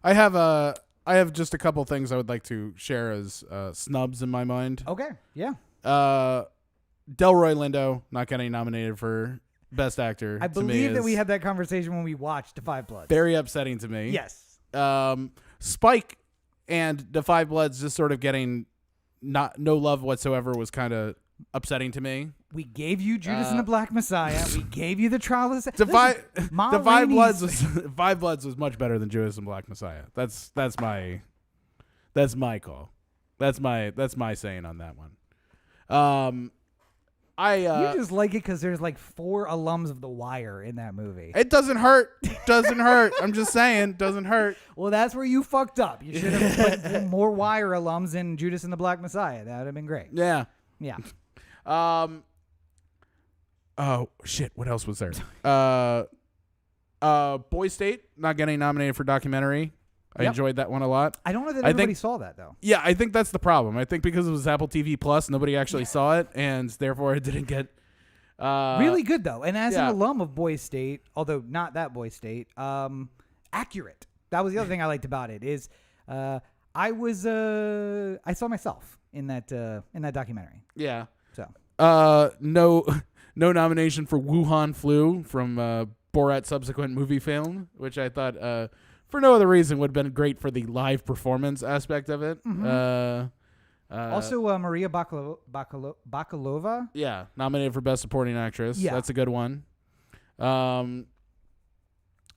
I have just a couple things I would like to share as snubs in my mind. Okay, yeah. Delroy Lindo not getting nominated for Best Actor. I believe that we had that conversation when we watched The Five Bloods. Very upsetting to me. Yes. Spike and The Five Bloods just sort of getting no love whatsoever was kind of upsetting to me. We gave you Judas and the Black Messiah. We gave you the Trial of the Five Bloods was much better than Judas and Black Messiah. That's my call. That's my saying on that one. You just like it because there's like 4 alums of The Wire in that movie. It doesn't hurt. Doesn't hurt. I'm just saying, doesn't hurt. Well, that's where you fucked up. You should have put more Wire alums in Judas and the Black Messiah. That would have been great. Yeah. Yeah. Oh shit! What else was there? Boy State not getting nominated for documentary. I enjoyed that one a lot. I don't know that everybody saw that though. Yeah, I think that's the problem. I think because it was Apple TV Plus, nobody actually saw it, and therefore it didn't get. Really good though, and as an alum of Boy State, although not that Boy State, accurate. That was the other thing I liked about it is, I saw myself in that documentary. Yeah. So. No nomination for Wuhan Flu from Borat's subsequent movie film, which I thought, for no other reason, would have been great for the live performance aspect of it. Mm-hmm. Also, Maria Bakalova. Yeah, nominated for Best Supporting Actress. Yeah. That's a good one. And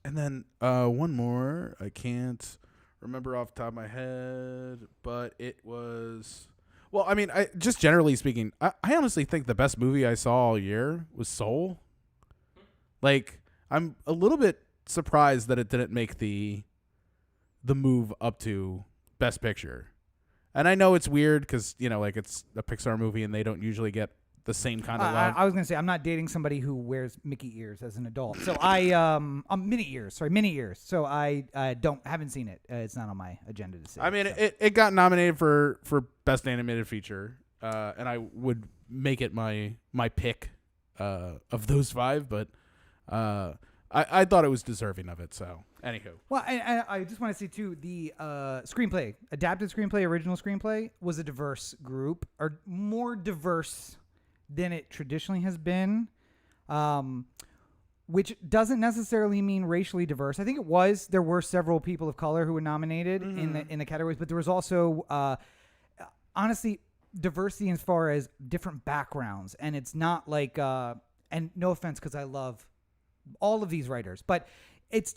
then one more. I can't remember off the top of my head, but it was... Well, I mean, just generally speaking, I honestly think the best movie I saw all year was Soul. Like, I'm a little bit surprised that it didn't make the move up to Best Picture. And I know it's weird because, it's a Pixar movie and they don't usually get the same kind of love. I was going to say, I'm not dating somebody who wears Mickey ears as an adult. So Minnie ears. So I haven't seen it. It's not on my agenda to see. I mean, it got nominated for Best Animated Feature. and I would make it my pick of those 5, but I thought it was deserving of it. So, anywho. Well, I just want to say, too, the screenplay, adapted screenplay, original screenplay, was a diverse group, or more diverse than it traditionally has been, which doesn't necessarily mean racially diverse. I think there were several people of color who were nominated in the categories, but there was also, honestly, diversity as far as different backgrounds. And it's not like, and no offense, because I love all of these writers, but it's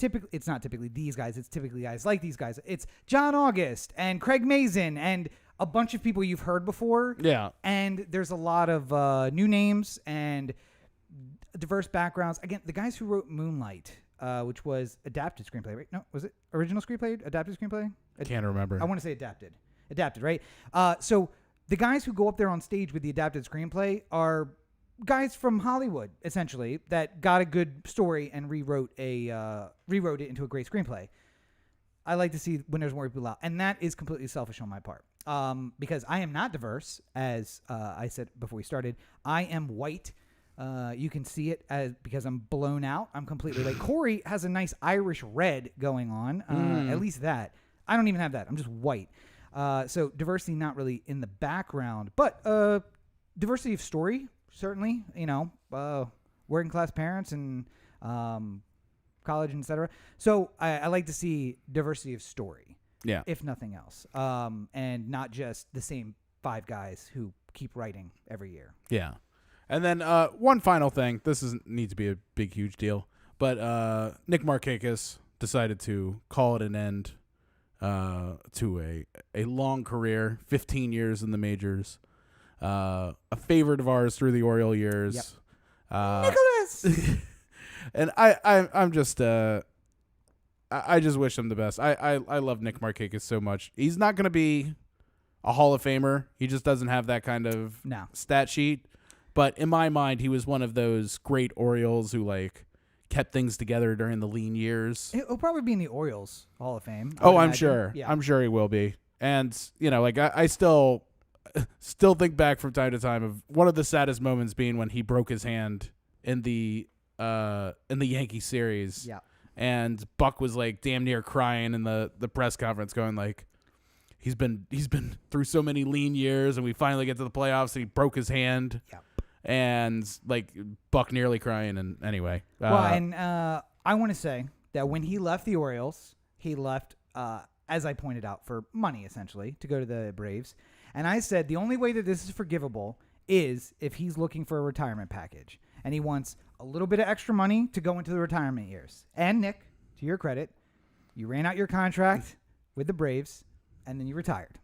not typically these guys. It's typically guys like these guys. It's John August and Craig Mazin and a bunch of people you've heard before. Yeah. And there's a lot of new names and diverse backgrounds. Again, the guys who wrote Moonlight, which was adapted screenplay, right? No, was it original screenplay? Adapted screenplay? I can't remember. I want to say adapted. Adapted, right? So the guys who go up there on stage with the adapted screenplay are guys from Hollywood, essentially, that got a good story and rewrote it into a great screenplay. I like to see when there's more people out, and that is completely selfish on my part, because I am not diverse, as I said before we started. I am white. You can see it because I'm blown out. I'm completely like Corey has a nice Irish red going on. At least that. I don't even have that. I'm just white. So diversity not really in the background, but diversity of story. Certainly, working class parents and college, etc. So I like to see diversity of story, if nothing else, and not just the same 5 guys who keep writing every year. Yeah, and then one final thing. This doesn't need to be a big, huge deal, but Nick Marchakis decided to call it an end to a long career, 15 years in the majors. A favorite of ours through the Oriole years. Yep. Nicholas! And I'm just I just wish him the best. I love Nick Marchakis so much. He's not going to be a Hall of Famer. He just doesn't have that kind of stat sheet. But in my mind, he was one of those great Orioles who kept things together during the lean years. He'll probably be in the Orioles Hall of Fame. I'm sure. Yeah. I'm sure he will be. And I still think back from time to time of one of the saddest moments being when he broke his hand in the Yankee series. Yeah. And Buck was damn near crying in the press conference, going he's been through so many lean years, and we finally get to the playoffs and he broke his hand. Yeah. And Buck nearly crying. And anyway. I want to say that when he left the Orioles, he left as I pointed out, for money essentially to go to the Braves. And I said the only way that this is forgivable is if he's looking for a retirement package and he wants a little bit of extra money to go into the retirement years. And Nick, to your credit, you ran out your contract with the Braves and then you retired.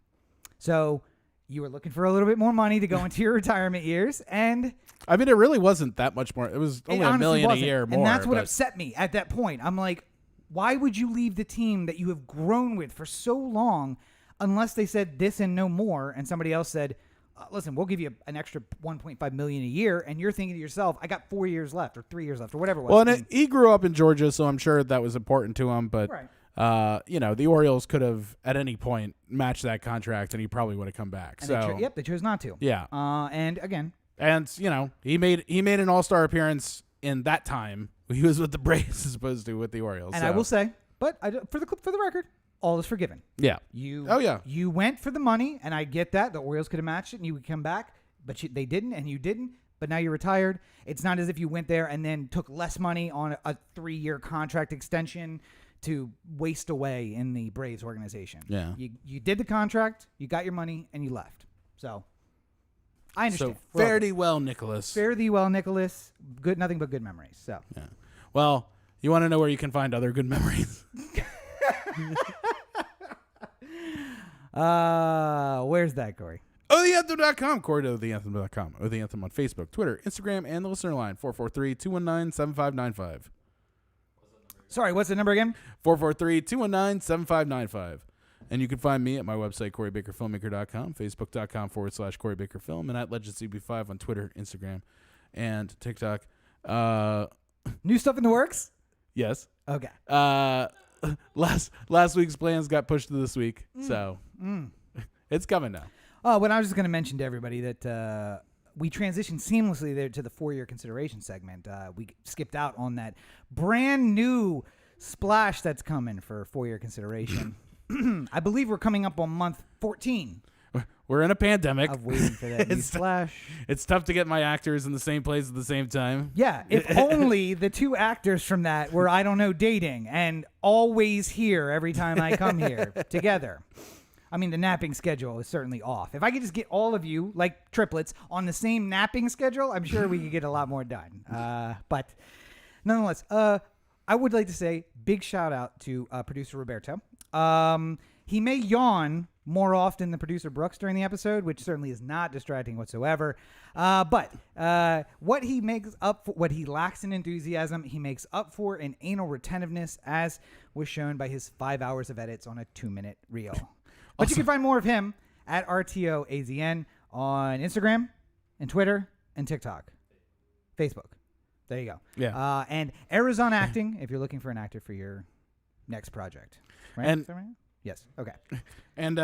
So you were looking for a little bit more money to go into your retirement years. And I mean, it really wasn't that much more. It was only $1 million a year more. And that's what upset me at that point. I'm like, why would you leave the team that you have grown with for so long unless they said this and no more, and somebody else said, listen, we'll give you an extra $1.5 million a year, and you're thinking to yourself, I got 4 years left or 3 years left or whatever it was. Well, and he grew up in Georgia, so I'm sure that was important to him. But, right. The Orioles could have at any point matched that contract, and he probably would have come back. And they chose not to. Yeah. And again. And, he made an all-star appearance in that time. He was with the Braves as opposed to with the Orioles. And I will say, but for the record, all is forgiven. Yeah. You went for the money, and I get that. The Orioles could have matched it, and you would come back, but they didn't, and you didn't. But now you're retired. It's not as if you went there and then took less money on a 3-year contract extension to waste away in the Braves organization. Yeah. You did the contract, you got your money, and you left. So I understand. So fare thee well, Nicholas. Fare thee well, Nicholas. Good, nothing but good memories. So yeah. Well, you want to know where you can find other good memories? Where's that, Corey? OTheAnthem.com. Corey to OTheAnthem.com. The Anthem on Facebook, Twitter, Instagram, and the listener line 443-219-7595. Sorry, what's the number again? 443-219-7595. And you can find me at my website, CoreyBakerFilmmaker.com, Facebook.com/CoreyBakerFilm, and at LegendCB5 on Twitter, Instagram, and TikTok. New stuff in the works? Yes. Okay. Last week's plans got pushed to this week, so it's coming now. Oh, but I was just going to mention to everybody that we transitioned seamlessly there to the 4-year consideration segment. We skipped out on that brand new splash that's coming for 4-year consideration. I believe we're coming up on month 14. We're in a pandemic. Of waiting for that new splash. It's tough to get my actors in the same place at the same time. Yeah, if only the 2 actors from that were, I don't know, dating and always here every time I come here together. I mean, the napping schedule is certainly off. If I could just get all of you, like triplets, on the same napping schedule, I'm sure we could get a lot more done. But nonetheless, I would like to say big shout out to producer Roberto. He may yawn more often than producer Brooks during the episode, which certainly is not distracting whatsoever. But what he makes up for, what he lacks in enthusiasm, he makes up for in anal retentiveness, as was shown by his 5 hours of edits on a 2-minute reel. But you can find more of him at RTOAZN on Instagram and Twitter and TikTok. Facebook. There you go. Yeah. And Arizona Acting, if you're looking for an actor for your next project. Right? And is that right? Yes. Okay. And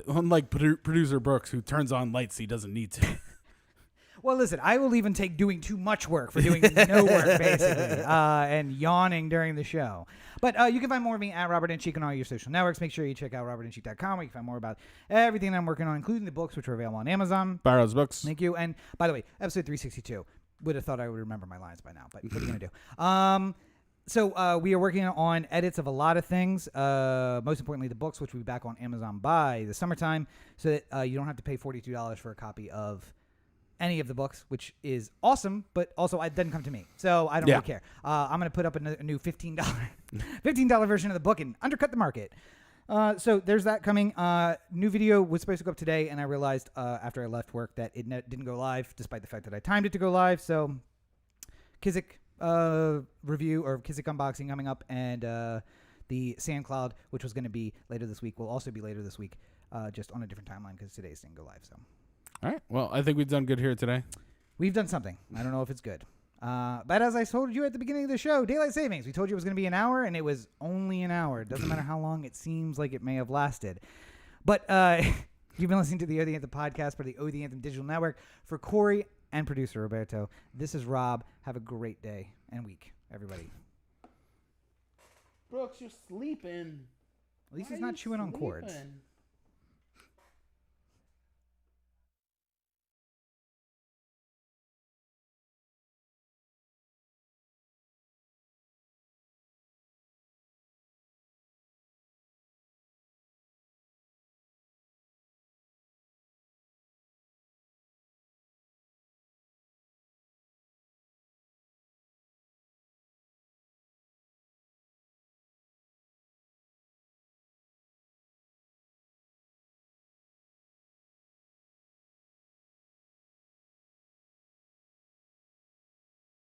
unlike producer Brooks, who turns on lights he doesn't need to. Well, listen, I will even take doing too much work for doing no work, basically, and yawning during the show. But you can find more of me at Robert and Cheek on all your social networks. Make sure you check out robertandcheek.com where you can find more about everything that I'm working on, including the books, which are available on Amazon. Barrow's Books. Thank you. And by the way, episode 362. Would have thought I would remember my lines by now, but what are you going to do? So we are working on edits of a lot of things, most importantly the books, which will be back on Amazon by the summertime, so that you don't have to pay $42 for a copy of any of the books, which is awesome, but also it doesn't come to me, so I don't really care. I'm going to put up a new $15 version of the book and undercut the market. So there's that coming. New video was supposed to go up today, and I realized after I left work that it didn't go live, despite the fact that I timed it to go live. So Kizik review or Kizik unboxing coming up, and the SandCloud, which was going to be later this week, will also be later this week, just on a different timeline because today's didn't go live. So, all right. Well, I think we've done good here today. We've done something. I don't know if it's good. But as I told you at the beginning of the show, daylight savings, we told you it was going to be an hour, and it was only an hour. It doesn't matter how long it seems like it may have lasted. But you've been listening to the Oh the Anthem podcast for the Oh the Anthem digital network. For Corey and producer Roberto, this is Rob. Have a great day and week, everybody. Brooks, you're sleeping. At least he's not chewing on cords.